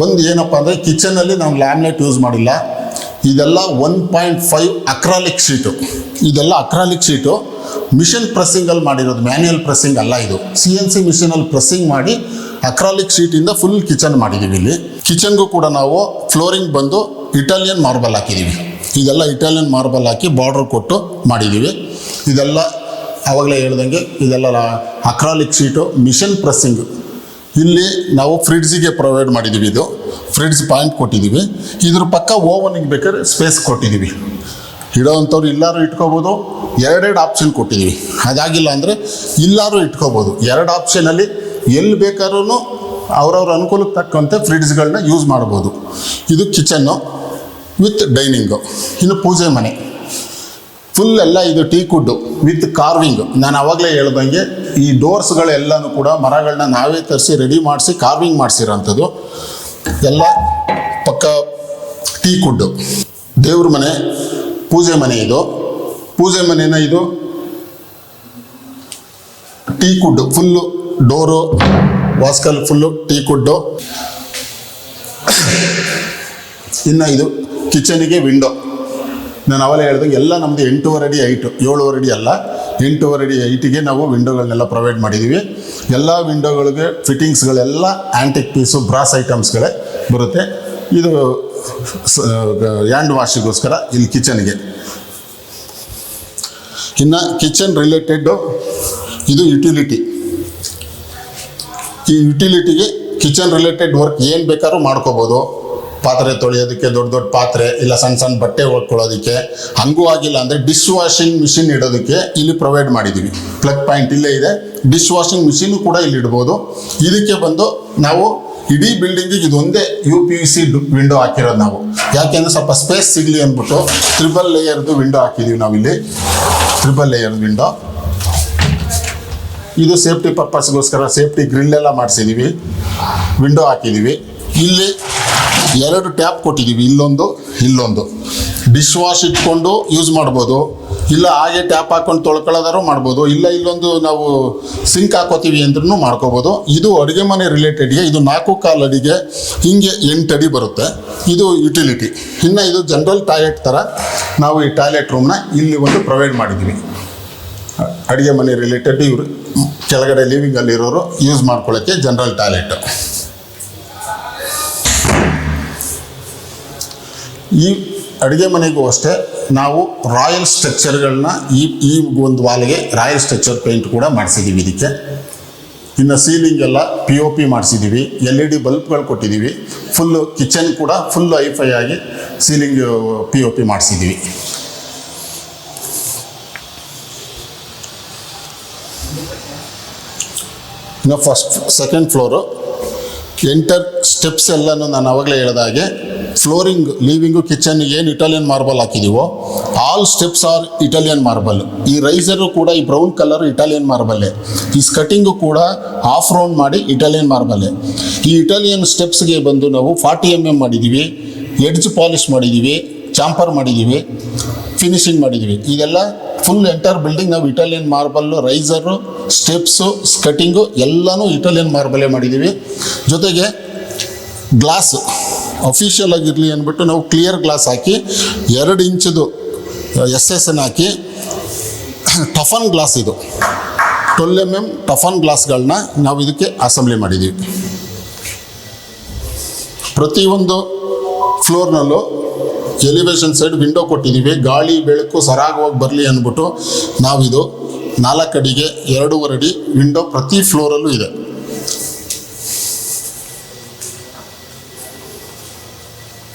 ಒಂದು ಏನಪ್ಪ ಅಂದರೆ ಕಿಚನಲ್ಲಿ ನಾವು ಲ್ಯಾಮಿನೇಟ್ ಯೂಸ್ ಮಾಡಿಲ್ಲ. ಇದೆಲ್ಲ 1.5 ಅಕ್ರಾಲಿಕ್ ಶೀಟು. ಮಿಷನ್ ಪ್ರೆಸ್ಸಿಂಗಲ್ಲಿ ಮಾಡಿರೋದು, ಮ್ಯಾನ್ಯುಯಲ್ ಪ್ರೆಸ್ಸಿಂಗ್ ಅಲ್ಲ. ಇದು CNC ಮಿಷನಲ್ಲಿ ಪ್ರೆಸ್ಸಿಂಗ್ ಮಾಡಿ ಅಕ್ರಾಲಿಕ್ ಶೀಟಿಂದ ಫುಲ್ ಕಿಚನ್ ಮಾಡಿದ್ದೀವಿ. ಇಲ್ಲಿ ಕಿಚನ್ಗೂ ಕೂಡ ನಾವು ಫ್ಲೋರಿಂಗ್ ಬಂದು ಇಟಾಲಿಯನ್ ಮಾರ್ಬಲ್ ಹಾಕಿದ್ದೀವಿ. ಇದೆಲ್ಲ ಇಟಾಲಿಯನ್ ಮಾರ್ಬಲ್ ಹಾಕಿ ಬಾರ್ಡ್ರ್ ಕೊಟ್ಟು ಮಾಡಿದ್ದೀವಿ. ಇದೆಲ್ಲ ಆವಾಗಲೇ ಹೇಳ್ದಂಗೆ ಇದೆಲ್ಲ ಅಕ್ರಾಲಿಕ್ ಶೀಟು, ಮಿಷನ್ ಪ್ರೆಸ್ಸಿಂಗು. ಇಲ್ಲಿ ನಾವು ಫ್ರಿಡ್ಜಿಗೆ ಪ್ರೊವೈಡ್ ಮಾಡಿದ್ದೀವಿ. ಇದು ಫ್ರಿಡ್ಜ್ ಪಾಯಿಂಟ್ ಕೊಟ್ಟಿದ್ದೀವಿ. ಇದ್ರ ಪಕ್ಕ ಓವನಿಗೆ ಬೇಕಾದ್ರೆ ಸ್ಪೇಸ್ ಕೊಟ್ಟಿದ್ದೀವಿ. ಇಡೋವಂಥವ್ರು ಇಲ್ಲಾರು ಇಟ್ಕೋಬೋದು, ಎರಡೆರಡು ಆಪ್ಷನ್ ಕೊಟ್ಟಿದ್ದೀವಿ. ಅದಾಗಿಲ್ಲ ಅಂದರೆ ಇಲ್ಲಾರು ಇಟ್ಕೋಬೋದು. ಎರಡು ಆಪ್ಷನಲ್ಲಿ ಎಲ್ಲಿ ಬೇಕಾದ್ರೂ ಅವ್ರವ್ರ ಅನುಕೂಲಕ್ಕೆ ತಕ್ಕಂತೆ ಫ್ರಿಡ್ಜ್ಗಳನ್ನ ಯೂಸ್ ಮಾಡ್ಬೋದು. ಇದು ಕಿಚನ್ನು ವಿತ್ ಡೈನಿಂಗು. ಇನ್ನು ಪೂಜೆ ಮನೆ ಫುಲ್ ಎಲ್ಲ ಇದು ಟೀಕ್ ವುಡ್ಡು ವಿತ್ ಕಾರ್ವಿಂಗು. ನಾನು ಆವಾಗಲೇ ಹೇಳ್ದಂಗೆ ಈ ಡೋರ್ಸ್ಗಳೆಲ್ಲನೂ ಕೂಡ ಮರಗಳನ್ನ ನಾವೇ ತರಿಸಿ ರೆಡಿ ಮಾಡಿಸಿ ಕಾರ್ವಿಂಗ್ ಮಾಡಿಸಿರೋಂಥದ್ದು. ಎಲ್ಲ ಪಕ್ಕ ಟೀಕ್ ವುಡ್ಡು. ದೇವ್ರ ಮನೆ, ಪೂಜೆ ಮನೆ ಇದು. ಪೂಜೆ ಮನೆನ ಇದು ಟೀಕ್ ವುಡ್ಡು ಫುಲ್ಲು ಡೋರು ವಾಸ್ಕಲ್ ಫುಲ್ಲು ಟೀಕ್ ವುಡ್ಡು. ಇನ್ನು ಇದು ಕಿಚನಿಗೆ ವಿಂಡೋ. ನಾನು ಅವಾಗಲೇ ಹೇಳಿದಾಗ ಎಲ್ಲ ನಮ್ಮದು 8.5 ಅಡಿ ಹೈಟು, 7.5 ಅಡಿ ಅಲ್ಲ, 8.5 ಅಡಿ ಹೈಟಿಗೆ ನಾವು ವಿಂಡೋಗಳನ್ನೆಲ್ಲ ಪ್ರೊವೈಡ್ ಮಾಡಿದ್ದೀವಿ. ಎಲ್ಲ ವಿಂಡೋಗಳಿಗೆ ಫಿಟ್ಟಿಂಗ್ಸ್ಗಳೆಲ್ಲ ಆ್ಯಂಟಿಕ್ ಪೀಸು ಬ್ರಾಸ್ ಐಟಮ್ಸ್ಗಳೇ ಬರುತ್ತೆ. ಇದು ಹ್ಯಾಂಡ್ ವಾಶಿಗೋಸ್ಕರ ಇಲ್ಲಿ ಕಿಚನ್ಗೆ. ಇನ್ನು ಕಿಚನ್ ರಿಲೇಟೆಡ್ಡು ಇದು ಯುಟಿಲಿಟಿ. ಈ ಯುಟಿಲಿಟಿಗೆ ಕಿಚನ್ ರಿಲೇಟೆಡ್ ವರ್ಕ್ ಏನು ಬೇಕಾದ್ರೂ ಮಾಡ್ಕೋಬೋದು. ಪಾತ್ರೆ ತೊಳೆಯೋದಕ್ಕೆ, ದೊಡ್ಡ ದೊಡ್ಡ ಪಾತ್ರೆ, ಇಲ್ಲ ಸಣ್ಣ ಸಣ್ಣ ಬಟ್ಟೆ ಒಗ್ಕೊಳ್ಳೋದಕ್ಕೆ. ಹಂಗೂ ಆಗಿಲ್ಲ ಅಂದರೆ ಡಿಶ್ ವಾಷಿಂಗ್ ಮಿಷಿನ್ ಇಡೋದಕ್ಕೆ ಇಲ್ಲಿ ಪ್ರೊವೈಡ್ ಮಾಡಿದ್ದೀವಿ. ಪ್ಲಗ್ ಪಾಯಿಂಟ್ ಇಲ್ಲೇ ಇದೆ. ಡಿಶ್ ವಾಷಿಂಗ್ ಮಿಷಿನು ಕೂಡ ಇಲ್ಲಿ ಇಡ್ಬೋದು. ಇದಕ್ಕೆ ಬಂದು ನಾವು ಇಡೀ ಬಿಲ್ಡಿಂಗಿಗೆ ಇದೊಂದೇ UPVC ವಿಂಡೋ ಹಾಕಿರೋದು ನಾವು. ಯಾಕೆಂದರೆ ಸ್ವಲ್ಪ ಸ್ಪೇಸ್ ಸಿಗಲಿ ಅಂದ್ಬಿಟ್ಟು 3 ಲೇಯರ್ದು ವಿಂಡೋ ಹಾಕಿದ್ದೀವಿ ನಾವಿಲ್ಲಿ. 3 ಲೇಯರ್ ವಿಂಡೋ. ಇದು ಸೇಫ್ಟಿ ಪರ್ಪಸ್ಗೋಸ್ಕರ ಸೇಫ್ಟಿ ಗ್ರಿಲ್ ಎಲ್ಲ ಮಾಡಿಸಿದ್ದೀವಿ, ವಿಂಡೋ ಹಾಕಿದ್ದೀವಿ. ಇಲ್ಲಿ 2 ಟ್ಯಾಪ್ ಕೊಟ್ಟಿದ್ದೀವಿ, ಇಲ್ಲೊಂದು. ಡಿಶ್ ವಾಶ್ ಇಟ್ಕೊಂಡು ಯೂಸ್ ಮಾಡ್ಬೋದು, ಇಲ್ಲ ಹಾಗೆ ಟ್ಯಾಪ್ ಹಾಕ್ಕೊಂಡು ತೊಳ್ಕೊಳ್ಳೋದಾರು ಮಾಡ್ಬೋದು, ಇಲ್ಲ ಇಲ್ಲೊಂದು ನಾವು ಸಿಂಕ್ ಹಾಕೋತೀವಿ ಅಂದ್ರೂ ಮಾಡ್ಕೋಬೋದು. ಇದು ಅಡುಗೆ ಮನೆ ರಿಲೇಟೆಡ್ಗೆ. ಇದು 4.25 ಅಡಿಗೆ ಹಿಂಗೆ 8 ಅಡಿ ಬರುತ್ತೆ. ಇದು ಯುಟಿಲಿಟಿ. ಇನ್ನು ಇದು ಜನರಲ್ ಟಾಯ್ಲೆಟ್ ಥರ ನಾವು ಈ ಟಾಯ್ಲೆಟ್ ರೂಮ್ನ ಇಲ್ಲಿ ಒಂದು ಪ್ರೊವೈಡ್ ಮಾಡಿದ್ದೀವಿ. ಅಡುಗೆ ಮನೆ ರಿಲೇಟೆಡ್ ಇವರು ಕೆಳಗಡೆ ಲಿವಿಂಗಲ್ಲಿರೋರು ಯೂಸ್ ಮಾಡ್ಕೊಳ್ಳೋಕ್ಕೆ ಜನರಲ್ ಟಾಯ್ಲೆಟ್. ಈ ಅಡುಗೆ ಮನೆಗೂ ಅಷ್ಟೇ ನಾವು ರಾಯಲ್ ಸ್ಟ್ರಕ್ಚರ್ಗಳನ್ನ ಈ ಒಂದು ವಾಲ್ಗೆ ರಾಯಲ್ ಸ್ಟ್ರಕ್ಚರ್ ಪೇಂಟ್ ಕೂಡ ಮಾಡಿಸಿದ್ದೀವಿ ಇದಕ್ಕೆ. ಇನ್ನು ಸೀಲಿಂಗ್ ಎಲ್ಲ POP ಮಾಡಿಸಿದ್ದೀವಿ, LED ಬಲ್ಬ್ಗಳು ಕೊಟ್ಟಿದ್ದೀವಿ. ಫುಲ್ಲು ಕಿಚನ್ ಕೂಡ ಫುಲ್ ಹೈಫೈ ಆಗಿ ಸೀಲಿಂಗ್ POP ಮಾಡಿಸಿದ್ದೀವಿ. ಇನ್ನು ಸೆಕೆಂಡ್ ಫ್ಲೋರು ಎಂಟರ್ ಸ್ಟೆಪ್ಸ್ ಎಲ್ಲನೂ ನಾನು ಆವಾಗಲೇ ಹೇಳಿದ ಹಾಗೆ ಫ್ಲೋರಿಂಗ್, ಲೀವಿಂಗು, ಕಿಚನ್ ಏನು ಇಟಾಲಿಯನ್ ಮಾರ್ಬಲ್ ಹಾಕಿದ್ದೀವೋ all steps are Italian marble. ಈ ರೈಸರು ಕೂಡ ಈ ಬ್ರೌನ್ ಕಲರ್ ಇಟಾಲಿಯನ್ ಮಾರ್ಬಲ್ಲೇ. ಈ ಸ್ಕಟಿಂಗು ಕೂಡ ಆಫ್ ರೌಂಡ್ ಮಾಡಿ ಇಟಾಲಿಯನ್ ಮಾರ್ಬಲ್ಲೇ. ಈ ಇಟಾಲಿಯನ್ ಸ್ಟೆಪ್ಸ್ಗೆ ಬಂದು ನಾವು 40 mm ಮಾಡಿದ್ದೀವಿ, ಎಡ್ಜ್ ಪಾಲಿಷ್ ಮಾಡಿದ್ದೀವಿ, ಚಾಂಪರ್ ಮಾಡಿದ್ದೀವಿ, ಫಿನಿಶಿಂಗ್ ಮಾಡಿದ್ದೀವಿ. ಇದೆಲ್ಲ ಫುಲ್ ಎಂಟರ್ ಬಿಲ್ಡಿಂಗ್ ನಾವು ಇಟಾಲಿಯನ್ ಮಾರ್ಬಲ್ಲು, ರೈಸರು, ಸ್ಟೆಪ್ಸು, ಸ್ಕಟಿಂಗು ಎಲ್ಲನೂ ಇಟಾಲಿಯನ್ ಮಾರ್ಬಲ್ಲೇ ಮಾಡಿದ್ದೀವಿ. ಜೊತೆಗೆ ಗ್ಲಾಸು ಅಫಿಷಿಯಲ್ ಆಗಿರಲಿ ಅಂದ್ಬಿಟ್ಟು ನಾವು ಕ್ಲಿಯರ್ ಗ್ಲಾಸ್ ಹಾಕಿ 2 ಇಂಚದು SSN ಹಾಕಿ ಟಫನ್ ಗ್ಲಾಸ್, ಇದು 12 mm ಟಫನ್ ಗ್ಲಾಸ್ಗಳನ್ನ ನಾವು ಇದಕ್ಕೆ ಅಸೆಂಬ್ಲಿ ಮಾಡಿದ್ದೀವಿ. ಪ್ರತಿಯೊಂದು ಫ್ಲೋರ್ನಲ್ಲೂ ಎಲಿವೇಶನ್ ಸೈಡ್ ವಿಂಡೋ ಕೊಟ್ಟಿದ್ದೀವಿ. ಗಾಳಿ ಬೆಳಕು ಸರಾಗವಾಗಿ ಬರಲಿ ಅಂದ್ಬಿಟ್ಟು ನಾವಿದು 4 ಅಡಿಗೆ 2.5 ಅಡಿ ವಿಂಡೋ ಪ್ರತಿ ಫ್ಲೋರಲ್ಲೂ ಇದೆ.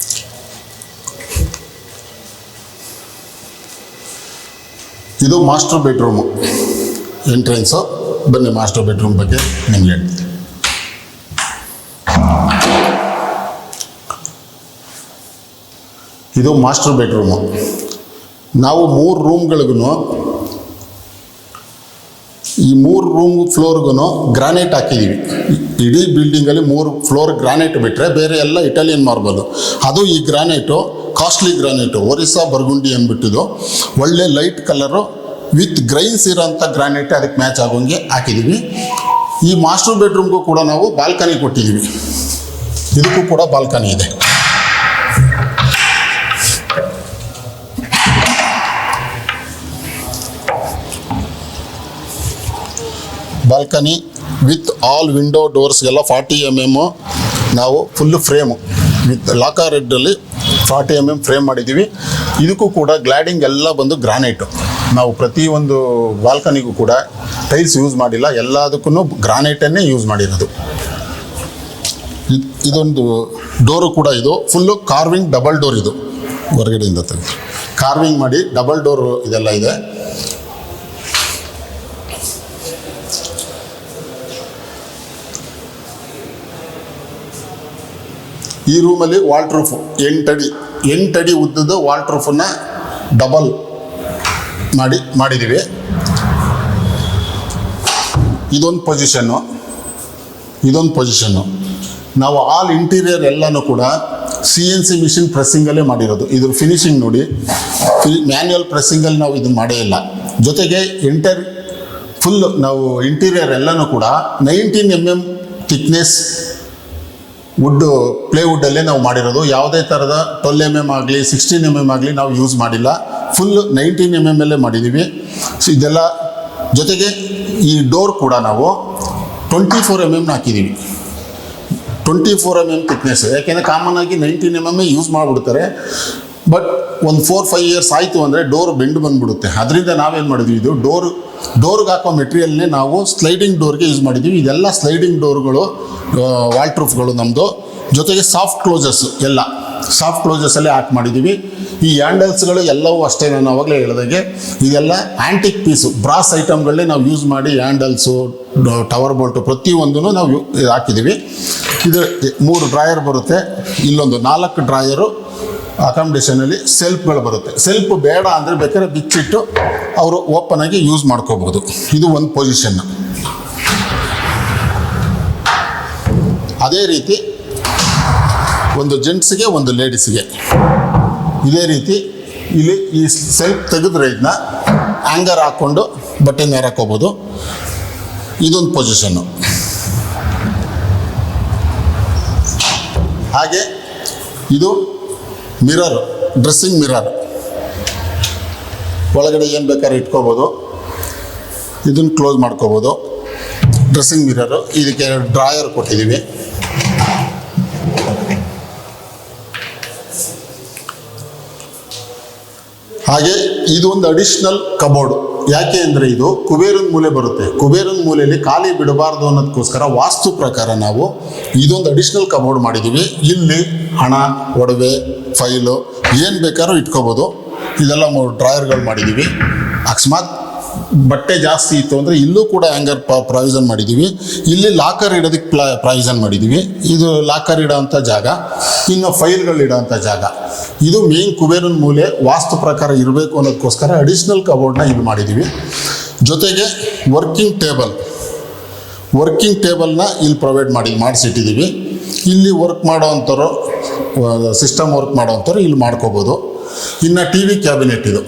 ಇದು ಮಾಸ್ಟರ್ ಬೆಡ್ರೂಮು ಎಂಟ್ರೆನ್ಸು. ಬನ್ನಿ ಮಾಸ್ಟರ್ ಬೆಡ್ರೂಮ್ ಬಗ್ಗೆ ನಿಮ್ಗೆ ಹೇಳ್ತೀನಿ. ಇದು ಮಾಸ್ಟರ್ ಬೆಡ್ರೂಮು. ನಾವು 3 ರೂಮ್ಗಳಿಗೂ ಈ 3 ರೂಮ್ ಫ್ಲೋರ್ಗೂ ಗ್ರಾನೈಟ್ ಹಾಕಿದ್ದೀವಿ. ಇಡೀ ಬಿಲ್ಡಿಂಗಲ್ಲಿ 3 ಫ್ಲೋರ್ ಗ್ರಾನೈಟ್ ಬಿಟ್ಟರೆ ಬೇರೆ ಎಲ್ಲ ಇಟಾಲಿಯನ್ ಮಾರ್ಬಲು. ಅದು ಈ ಗ್ರಾನೈಟು ಕಾಸ್ಟ್ಲಿ ಗ್ರಾನೈಟು, ಒರಿಸ್ಸಾ ಬರ್ಗುಂಡಿ ಅಂದ್ಬಿಟ್ಟಿದ್ದು ಒಳ್ಳೆ ಲೈಟ್ ಕಲರು ವಿತ್ ಗ್ರೈನ್ಸ್ ಇರೋಂಥ ಗ್ರಾನೈಟ್ ಅದಕ್ಕೆ ಮ್ಯಾಚ್ ಆಗೋಂಗೆ ಹಾಕಿದ್ದೀವಿ. ಈ ಮಾಸ್ಟರ್ ಬೆಡ್ರೂಮ್ಗೂ ಕೂಡ ನಾವು ಬಾಲ್ಕನಿ ಕೊಟ್ಟಿದ್ದೀವಿ. ಇದಕ್ಕೂ ಕೂಡ ಬಾಲ್ಕನಿ ಇದೆ. ಬಾಲ್ಕನಿ ವಿತ್ ಆಲ್ ವಿಂಡೋ ಡೋರ್ಸ್ಗೆಲ್ಲ 40 mm ನಾವು ಫುಲ್ಲು ಫ್ರೇಮು ವಿತ್ ಲಾಕರ್ ರೆಡ್ಡಲ್ಲಿ 40 mm ಫ್ರೇಮ್ ಮಾಡಿದ್ದೀವಿ. ಇದಕ್ಕೂ ಕೂಡ ಗ್ಲಾಡಿಂಗ್ ಎಲ್ಲ ಬಂದು ಗ್ರಾನೈಟು. ನಾವು ಪ್ರತಿಯೊಂದು ಬಾಲ್ಕನಿಗೂ ಕೂಡ ಟೈಲ್ಸ್ ಯೂಸ್ ಮಾಡಿಲ್ಲ, ಎಲ್ಲದಕ್ಕೂ ಗ್ರಾನೈಟನ್ನೇ ಯೂಸ್ ಮಾಡಿರೋದು. ಇದೊಂದು ಡೋರು ಕೂಡ ಇದು ಫುಲ್ಲು ಕಾರ್ವಿಂಗ್ ಡಬಲ್ ಡೋರ್, ಇದು ಹೊರಗಡೆಯಿಂದ ತೆಗೆದು ಕಾರ್ವಿಂಗ್ ಮಾಡಿ ಡಬಲ್ ಡೋರ್ ಇದೆಲ್ಲ ಇದೆ. ಈ ರೂಮಲ್ಲಿ ವಾಲ್ಟ್ರೂಫ್ 8 ಅಡಿ ಉದ್ದದ ವಾಲ್ಟ್ರೂಫನ್ನು ಡಬಲ್ ಮಾಡಿದ್ದೀವಿ. ಇದೊಂದು ಪೊಸಿಷನ್ನು ನಾವು ಆಲ್ ಇಂಟೀರಿಯರ್ ಎಲ್ಲನೂ ಕೂಡ CNC ಮಿಷಿನ್ ಪ್ರೆಸ್ಸಿಂಗಲ್ಲೇ ಮಾಡಿರೋದು. ಇದ್ರ ಫಿನಿಶಿಂಗ್ ನೋಡಿ, ಮ್ಯಾನ್ಯುಯಲ್ ಪ್ರೆಸ್ಸಿಂಗಲ್ಲಿ ನಾವು ಇದನ್ನು ಮಾಡೇ ಇಲ್ಲ. ಜೊತೆಗೆ ಫುಲ್ ನಾವು ಇಂಟೀರಿಯರ್ ಎಲ್ಲನೂ ಕೂಡ 19 mm ಥಿಕ್ನೆಸ್ ಪ್ಲೇವುಡ್ಡಲ್ಲೇ ನಾವು ಮಾಡಿರೋದು. ಯಾವುದೇ ಥರದ 12 mm ಆಗಲಿ 16 mm ಆಗಲಿ ನಾವು ಯೂಸ್ ಮಾಡಿಲ್ಲ. ಫುಲ್ 19 mm ಅಲ್ಲೇ ಮಾಡಿದ್ದೀವಿ. ಸೊ ಇದೆಲ್ಲ ಜೊತೆಗೆ ಈ ಡೋರ್ ಕೂಡ ನಾವು 24 mm ಹಾಕಿದ್ದೀವಿ. 24 mm ಥಿಕ್ನೆಸ್. ಯಾಕೆಂದರೆ ಕಾಮನ್ ಆಗಿ 19 mm ಯೂಸ್ ಮಾಡಿಬಿಡ್ತಾರೆ. ಬಟ್ ಒಂದು 4-5 ಇಯರ್ಸ್ ಆಯಿತು ಅಂದರೆ ಡೋರ್ ಬೆಂಡು ಬಂದುಬಿಡುತ್ತೆ. ಅದರಿಂದ ನಾವೇನು ಮಾಡಿದ್ವಿ, ಇದು ಡೋರ್ಗೆ ಹಾಕೋ ಮೆಟೀರಿಯಲ್ನೇ ನಾವು ಸ್ಲೈಡಿಂಗ್ ಡೋರ್ಗೆ ಯೂಸ್ ಮಾಡಿದ್ದೀವಿ. ಇದೆಲ್ಲ ಸ್ಲೈಡಿಂಗ್ ಡೋರ್ಗಳು, ವಾಲ್ಟ್ರೂಫ್ಗಳು ನಮ್ಮದು. ಜೊತೆಗೆ ಸಾಫ್ಟ್ ಕ್ಲೋಸಸ್ಸಲ್ಲೇ ಹಾಕಿ ಮಾಡಿದ್ದೀವಿ. ಈ ಹ್ಯಾಂಡಲ್ಸ್ಗಳು ಎಲ್ಲವೂ ಅಷ್ಟೇ, ನಾನು ಆವಾಗಲೇ ಹೇಳಿದಾಗೆ ಇದೆಲ್ಲ ಆ್ಯಂಟಿಕ್ ಪೀಸು, ಬ್ರಾಸ್ ಐಟಮ್ಗಳನ್ನೇ ನಾವು ಯೂಸ್ ಮಾಡಿ ಹ್ಯಾಂಡಲ್ಸು, ಟವರ್ ಬೋಲ್ಟು ಪ್ರತಿಯೊಂದೂ ನಾವು ಹಾಕಿದ್ದೀವಿ. ಇದು 3 ಡ್ರಾಯರ್ ಬರುತ್ತೆ. ಇಲ್ಲೊಂದು 4 ಡ್ರಾಯರು ಅಕಾಮಿಡೇಷನಲ್ಲಿ ಸೆಲ್ಫ್ಗಳು ಬರುತ್ತೆ. ಸೆಲ್ಫ್ ಬೇಡ ಅಂದರೆ ಬೇಕಾದ್ರೆ ಬಿಚ್ಚಿಟ್ಟು ಅವರು ಓಪನ್ ಆಗಿ ಯೂಸ್ ಮಾಡ್ಕೋಬೋದು. ಇದು ಒಂದು ಪೊಸಿಷನ್. ಅದೇ ರೀತಿ ಒಂದು ಜೆಂಟ್ಸ್ಗೆ ಒಂದು ಲೇಡೀಸ್ಗೆ ಇದೇ ರೀತಿ ಇಲ್ಲಿ ಈ ಸೆಲ್ಫ್ ತೆಗೆದ್ರೆ ಇದನ್ನ ಹ್ಯಾಂಗರ್ ಹಾಕ್ಕೊಂಡು ಬಟ್ಟೆ ನೇರಾಕೋಬೋದು. ಇದೊಂದು ಪೊಸಿಷನ್ನು. ಹಾಗೆ ಇದು ಮಿರರ್, ಡ್ರೆಸ್ಸಿಂಗ್ ಮಿರರ್, ಒಳಗಡೆ ಏನು ಬೇಕಾದ್ರೆ ಇಟ್ಕೋಬೋದು. ಇದನ್ನು ಕ್ಲೋಸ್ ಮಾಡ್ಕೋಬೋದು. Dressing mirror. ಇದಕ್ಕೆ ಡ್ರಾಯರ್ ಕೊಟ್ಟಿದ್ದೀವಿ. ಹಾಗೆ ಇದು ಒಂದು ಅಡಿಷ್ನಲ್ ಕಬೋರ್ಡು. ಯಾಕೆ ಅಂದರೆ ಇದು ಕುಬೇರನ ಮೂಲೆ ಬರುತ್ತೆ. ಕುಬೇರನ ಮೂಲೆಯಲ್ಲಿ ಖಾಲಿ ಬಿಡಬಾರ್ದು ಅನ್ನೋದಕ್ಕೋಸ್ಕರ ವಾಸ್ತು ಪ್ರಕಾರ ನಾವು ಇದೊಂದು ಅಡಿಷ್ನಲ್ ಕಬೋರ್ಡ್ ಮಾಡಿದ್ದೀವಿ. ಇಲ್ಲಿ ಹಣ, ಒಡವೆ, ಫೈಲು ಏನು ಬೇಕಾದ್ರೂ ಇಟ್ಕೋಬೋದು. ಇದೆಲ್ಲ 3 ಡ್ರಾಯರ್ಗಳು ಮಾಡಿದ್ದೀವಿ. ಅಕಸ್ಮಾತ್ ಬಟ್ಟೆ ಜಾಸ್ತಿ ಇತ್ತು ಅಂದರೆ ಇಲ್ಲೂ ಕೂಡ ಹ್ಯಾಂಗರ್ ಪ್ರಾವಿಷನ್ ಮಾಡಿದ್ದೀವಿ. ಇಲ್ಲಿ ಲಾಕರ್ ಇಡೋದಕ್ಕೆ ಪ್ರಾವಿಷನ್ ಮಾಡಿದ್ದೀವಿ. ಇದು ಲಾಕರ್ ಇಡೋವಂಥ ಜಾಗ, ಇನ್ನು ಫೈಲ್ಗಳು ಇಡೋವಂಥ ಜಾಗ. ಇದು ಮೇನ್ ಕುಬೇರನ ಮೂಲೆ ವಾಸ್ತು ಪ್ರಕಾರ ಇರಬೇಕು ಅನ್ನೋದಕ್ಕೋಸ್ಕರ ಅಡಿಷ್ನಲ್ ಕಬೋರ್ಡ್ನ ಇದು ಮಾಡಿದ್ದೀವಿ. ಜೊತೆಗೆ ವರ್ಕಿಂಗ್ ಟೇಬಲ್ನ ಇಲ್ಲಿ ಪ್ರೊವೈಡ್ ಮಾಡಿಸಿಟ್ಟಿದ್ದೀವಿ. ಇಲ್ಲಿ ವರ್ಕ್ ಮಾಡೋವಂಥವ್ರು, ಸಿಸ್ಟಮ್ ವರ್ಕ್ ಮಾಡೋವಂಥವ್ರು ಇಲ್ಲಿ ಮಾಡ್ಕೋಬೋದು. ಇನ್ನು TV ಕ್ಯಾಬಿನೆಟ್, ಇದು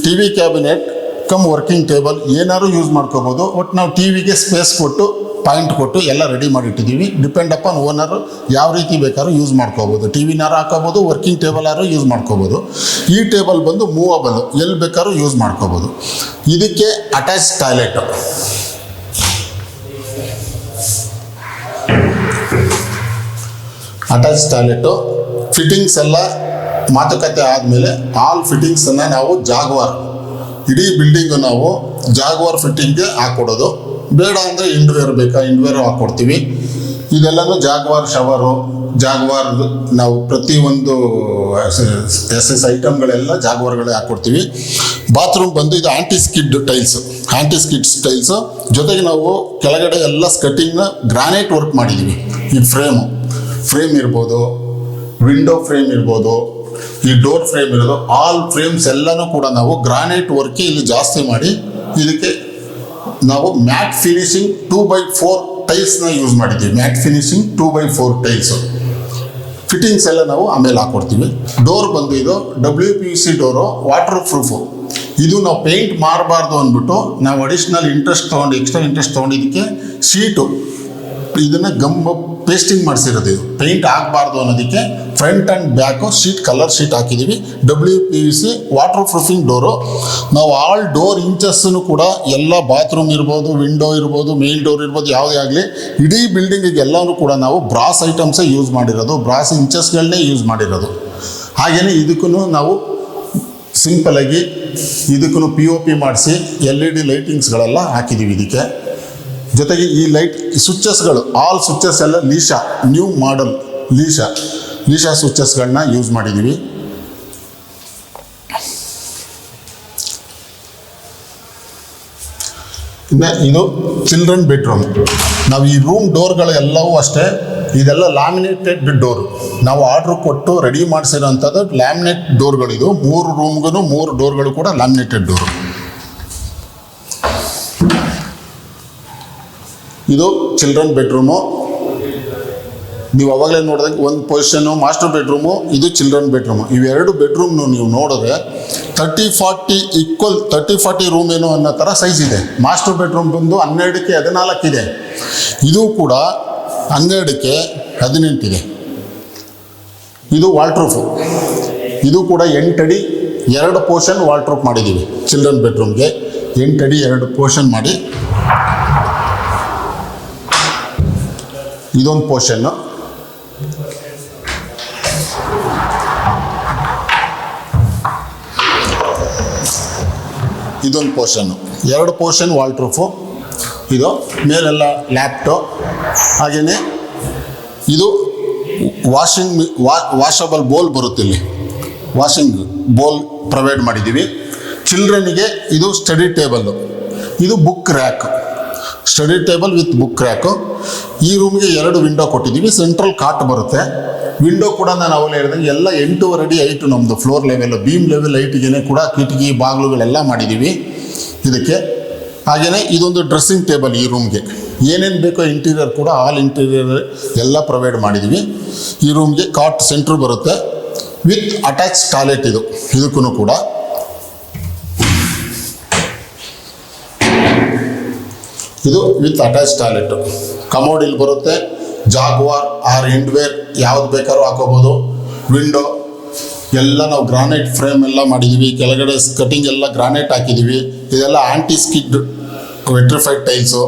TV cabinet come working table ಏನಾದ್ರು ಯೂಸ್ ಮಾಡ್ಕೋಬೋದು. ಒಟ್ಟು ನಾವು TVಗೆ ಸ್ಪೇಸ್ ಕೊಟ್ಟು ಪಾಯಿಂಟ್ ಕೊಟ್ಟು ಎಲ್ಲ ರೆಡಿ ಮಾಡಿಟ್ಟಿದ್ದೀವಿ. ಡಿಪೆಂಡ್ ಅಪಾನ್ ಓನರು ಯಾವ ರೀತಿ ಬೇಕಾದ್ರೂ ಯೂಸ್ ಮಾಡ್ಕೋಬೋದು. TVನಾರು ಹಾಕೋಬೋದು, ವರ್ಕಿಂಗ್ ಟೇಬಲಾರು ಯೂಸ್ ಮಾಡ್ಕೋಬೋದು. ಈ ಟೇಬಲ್ ಬಂದು ಮೂವಬಲ್, ಎಲ್ಲಿ ಬೇಕಾದ್ರೂ ಯೂಸ್ ಮಾಡ್ಕೋಬೋದು. ಇದಕ್ಕೆ ಅಟ್ಯಾಚ್ ಟಾಯ್ಲೆಟು ಫಿಟ್ಟಿಂಗ್ಸ್ ಎಲ್ಲ ಮಾತುಕತೆ ಆದಮೇಲೆ ಆಲ್ ಫಿಟ್ಟಿಂಗ್ಸನ್ನು ನಾವು ಜಾಗ್ವಾರ್, ಇಡೀ ಬಿಲ್ಡಿಂಗು ನಾವು ಜಾಗ್ವಾರ್ ಫಿಟ್ಟಿಂಗ್ಗೆ ಹಾಕ್ಕೊಡೋದು. ಬೇಡ ಅಂದರೆ ಇಂಡ್ವೇರ್ ಬೇಕಾ, ಇಂಡ್ವೇರು ಹಾಕ್ಕೊಡ್ತೀವಿ. ಇದೆಲ್ಲನೂ ಜಾಗ್ವಾರ್ ಶವರು, ಜಾಗ್ವಾರ್ ನಾವು ಪ್ರತಿಯೊಂದು SS ಐಟಮ್ಗಳೆಲ್ಲ ಜಾಗ್ವಾರ್ಗಳೇ ಹಾಕ್ಕೊಡ್ತೀವಿ. ಬಾತ್ರೂಮ್ ಬಂದು ಇದು ಆ್ಯಂಟಿಸ್ಕಿಡ್ ಟೈಲ್ಸು. ಜೊತೆಗೆ ನಾವು ಕೆಳಗಡೆ ಎಲ್ಲ ಸ್ಕಟ್ಟಿಂಗ್ನ ಗ್ರಾನೈಟ್ ವರ್ಕ್ ಮಾಡಿದ್ದೀವಿ. ಈ ಫ್ರೇಮ್ ಇರ್ಬೋದು, ವಿಂಡೋ ಫ್ರೇಮ್ ಇರ್ಬೋದು, ಈ ಡೋರ್ ಫ್ರೇಮ್ ಇರೋದು, ಆಲ್ ಫ್ರೇಮ್ಸ್ ಎಲ್ಲನೂ ಕೂಡ ನಾವು ಗ್ರಾನೈಟ್ ವರ್ಕೇ ಇಲ್ಲಿ ಜಾಸ್ತಿ ಮಾಡಿ ಇದಕ್ಕೆ ನಾವು ಮ್ಯಾಟ್ ಫಿನಿಶಿಂಗ್ 2x4 ಟೈಲ್ಸ್ನ ಯೂಸ್ ಮಾಡಿದ್ದೀವಿ. Mat finishing 2x4 tiles. Fittings ಎಲ್ಲ ನಾವು ಆಮೇಲೆ ಹಾಕ್ಕೊಡ್ತೀವಿ. ಡೋರ್ ಬಂದು ಇದು WPVC ಡೋರು, ವಾಟರ್ ಪ್ರೂಫು. ಇದು ನಾವು ಪೇಂಟ್ ಮಾಡಬಾರ್ದು ಅಂದ್ಬಿಟ್ಟು ನಾವು ಎಕ್ಸ್ಟ್ರಾ ಇಂಟ್ರೆಸ್ಟ್ ತೊಗೊಂಡು ಇದಕ್ಕೆ ಶೀಟು, ಇದನ್ನು ಪೇಸ್ಟಿಂಗ್ ಮಾಡಿಸಿರೋದು. ಇದು ಪೇಂಟ್ ಆಗಬಾರ್ದು ಅನ್ನೋದಕ್ಕೆ front and back colour sheet ಹಾಕಿದ್ದೀವಿ. WPVC water proofing door. ನಾವು ಆಲ್ ಡೋರ್ ಇಂಚಸ್ಸನ್ನು ಕೂಡ ಎಲ್ಲ ಬಾತ್ರೂಮ್ ಇರ್ಬೋದು, ವಿಂಡೋ ಇರ್ಬೋದು, ಮೇನ್ ಡೋರ್ ಇರ್ಬೋದು, ಯಾವುದೇ ಆಗಲಿ ಇಡೀ ಬಿಲ್ಡಿಂಗಿಗೆ ಎಲ್ಲನೂ ಕೂಡ ನಾವು ಬ್ರಾಸ್ ಐಟಮ್ಸೇ ಯೂಸ್ ಮಾಡಿರೋದು, ಬ್ರಾಸ್ ಇಂಚಸ್ಗಳನ್ನೇ ಯೂಸ್ ಮಾಡಿರೋದು. ಹಾಗೆಯೇ ಇದಕ್ಕೂ ನಾವು ಸಿಂಪಲಾಗಿ ಇದಕ್ಕೂ POP ಮಾಡಿಸಿ LED ಲೈಟಿಂಗ್ಸ್ಗಳೆಲ್ಲ ಹಾಕಿದ್ದೀವಿ ಇದಕ್ಕೆ. ಜೊತೆಗೆ ಈ ಸ್ವಿಚಸ್ಗಳು, ಆಲ್ ಸ್ವಿಚಸ್ ಎಲ್ಲ Lisha new model Lisha ಸ್ವಿಚಸ್ಗಳನ್ನ use ಮಾಡಿದ್ದೀವಿ. ಇನ್ನು ಇದು ಚಿಲ್ಡ್ರನ್ ಬೆಡ್ರೂಮ್. ನಾವು ಈ ರೂಮ್ ಡೋರ್ಗಳೆಲ್ಲವೂ ಅಷ್ಟೇ, ಇದೆಲ್ಲ ಲ್ಯಾಮಿನೇಟೆಡ್ ಡೋರು. ನಾವು ಆರ್ಡ್ರ್ ಕೊಟ್ಟು ರೆಡಿ ಮಾಡಿಸಿರೋಂಥದ್ದು ಲ್ಯಾಮಿನೇಟ್ ಡೋರ್ಗಳಿದು. 3 ರೂಮ್ಗೂ 3 ಡೋರ್ಗಳು ಕೂಡ ಲ್ಯಾಮಿನೇಟೆಡ್ ಡೋರು. ಇದು ಚಿಲ್ಡ್ರನ್ ಬೆಡ್ರೂಮು. ನೀವು ಅವಾಗಲೇ ನೋಡಿದಾಗ ಒಂದು ಪೊಸಿಷನ್ನು ಮಾಸ್ಟರ್ ಬೆಡ್ರೂಮು, ಇದು ಚಿಲ್ಡ್ರನ್ ಬೆಡ್ರೂಮು. ಇವೆರಡು ಬೆಡ್ರೂಮ್ನು ನೀವು ನೋಡಿದ್ರೆ 30-40 ಈಕ್ವಲ್ 30-40 ರೂಮ್ ಏನೋ ಅನ್ನೋ ಥರ ಸೈಜ್ ಇದೆ. ಮಾಸ್ಟರ್ ಬೆಡ್ರೂಮ್ ಬಂದು 12ಕ್ಕೆ 14 ಇದೆ. ಇದು ಕೂಡ 12ಕ್ಕೆ 18 ಇದೆ. ಇದು ವಾಲ್ಟ್ರೂಫು. ಇದು ಕೂಡ 8 ಅಡಿ 2 ಪೋರ್ಷನ್ ವಾಲ್ಟ್ರೂಫ್ ಮಾಡಿದ್ದೀವಿ. ಚಿಲ್ಡ್ರನ್ ಬೆಡ್ರೂಮ್ಗೆ 8 ಅಡಿ 2 ಪೋರ್ಷನ್ ಮಾಡಿ ಇದೊಂದು ಪೋರ್ಷನ್ನು. ಇದೊಂದು ಪೋರ್ಷನ್ನು, 2 ಪೋರ್ಷನ್ ವಾಲ್ಟ್ರೂಫು. ಇದು ಮೇಲೆಲ್ಲ ಲ್ಯಾಪ್ಟು. ಹಾಗೆಯೇ ಇದು ವಾಷಬಲ್ ಬೋಲ್ ಬರುತ್ತೆ. ಇಲ್ಲಿ ವಾಷಿಂಗ್ ಬೋಲ್ ಪ್ರೊವೈಡ್ ಮಾಡಿದ್ದೀವಿ. ಚಿಲ್ಡ್ರನ್ನಿಗೆ ಇದು ಸ್ಟಡಿ ಟೇಬಲ್ಲು. ಇದು book rack, study table with book rack. ಈ ರೂಮ್ಗೆ 2 ವಿಂಡೋ ಕೊಟ್ಟಿದ್ದೀವಿ. ಸೆಂಟ್ರಲ್ ಕಾಟ್ ಬರುತ್ತೆ. ವಿಂಡೋ ಕೂಡ ನಾನು ಅವಾಗಲೇ ಹೇಳಿದಂಗೆ ಎಲ್ಲ 8.5 ಅಡಿ ಹೈಟು ನಮ್ಮದು. ಫ್ಲೋರ್ ಲೆವೆಲ್ ಬೀಮ್ ಲೆವೆಲ್ ಹೈಟಿಗೆ ಕೂಡ ಕಿಟಕಿ ಬಾಗಿಲುಗಳೆಲ್ಲ ಮಾಡಿದ್ದೀವಿ ಇದಕ್ಕೆ. ಹಾಗೆಯೇ ಇದೊಂದು ಡ್ರೆಸ್ಸಿಂಗ್ ಟೇಬಲ್. ಈ ರೂಮ್ಗೆ ಏನೇನು ಬೇಕೋ ಇಂಟೀರಿಯರ್ ಕೂಡ ಆಲ್ ಇಂಟೀರಿಯರ್ ಎಲ್ಲ ಪ್ರೊವೈಡ್ ಮಾಡಿದ್ದೀವಿ. ಈ ರೂಮ್ಗೆ ಕಾಟ್ ಸೆಂಟ್ರ್ ಬರುತ್ತೆ ವಿತ್ ಅಟ್ಯಾಚ್ ಟಾಯ್ಲೆಟ್. ಇದಕ್ಕೂ ಕೂಡ ಇದು ವಿತ್ ಅಟ್ಯಾಚ್ ಟಾಯ್ಲೆಟು. ಕಮೋಡ್ ಇಲ್ಲಿ ಬರುತ್ತೆ. ಜಾಗ್ವಾರ್ ಆರ್ ಹಿಂಡ್ವೇರ್ ಯಾವ್ದು ಬೇಕಾದ್ರೂ ಹಾಕೋಬೋದು. ವಿಂಡೋ ಎಲ್ಲ ನಾವು ಗ್ರಾನೈಟ್ ಫ್ರೇಮ್ ಎಲ್ಲ ಮಾಡಿದ್ದೀವಿ. ಕೆಳಗಡೆ ಕಟಿಂಗ್ ಎಲ್ಲ ಗ್ರಾನೈಟ್ ಹಾಕಿದ್ದೀವಿ. ಇದೆಲ್ಲ anti skid vitrified tiles.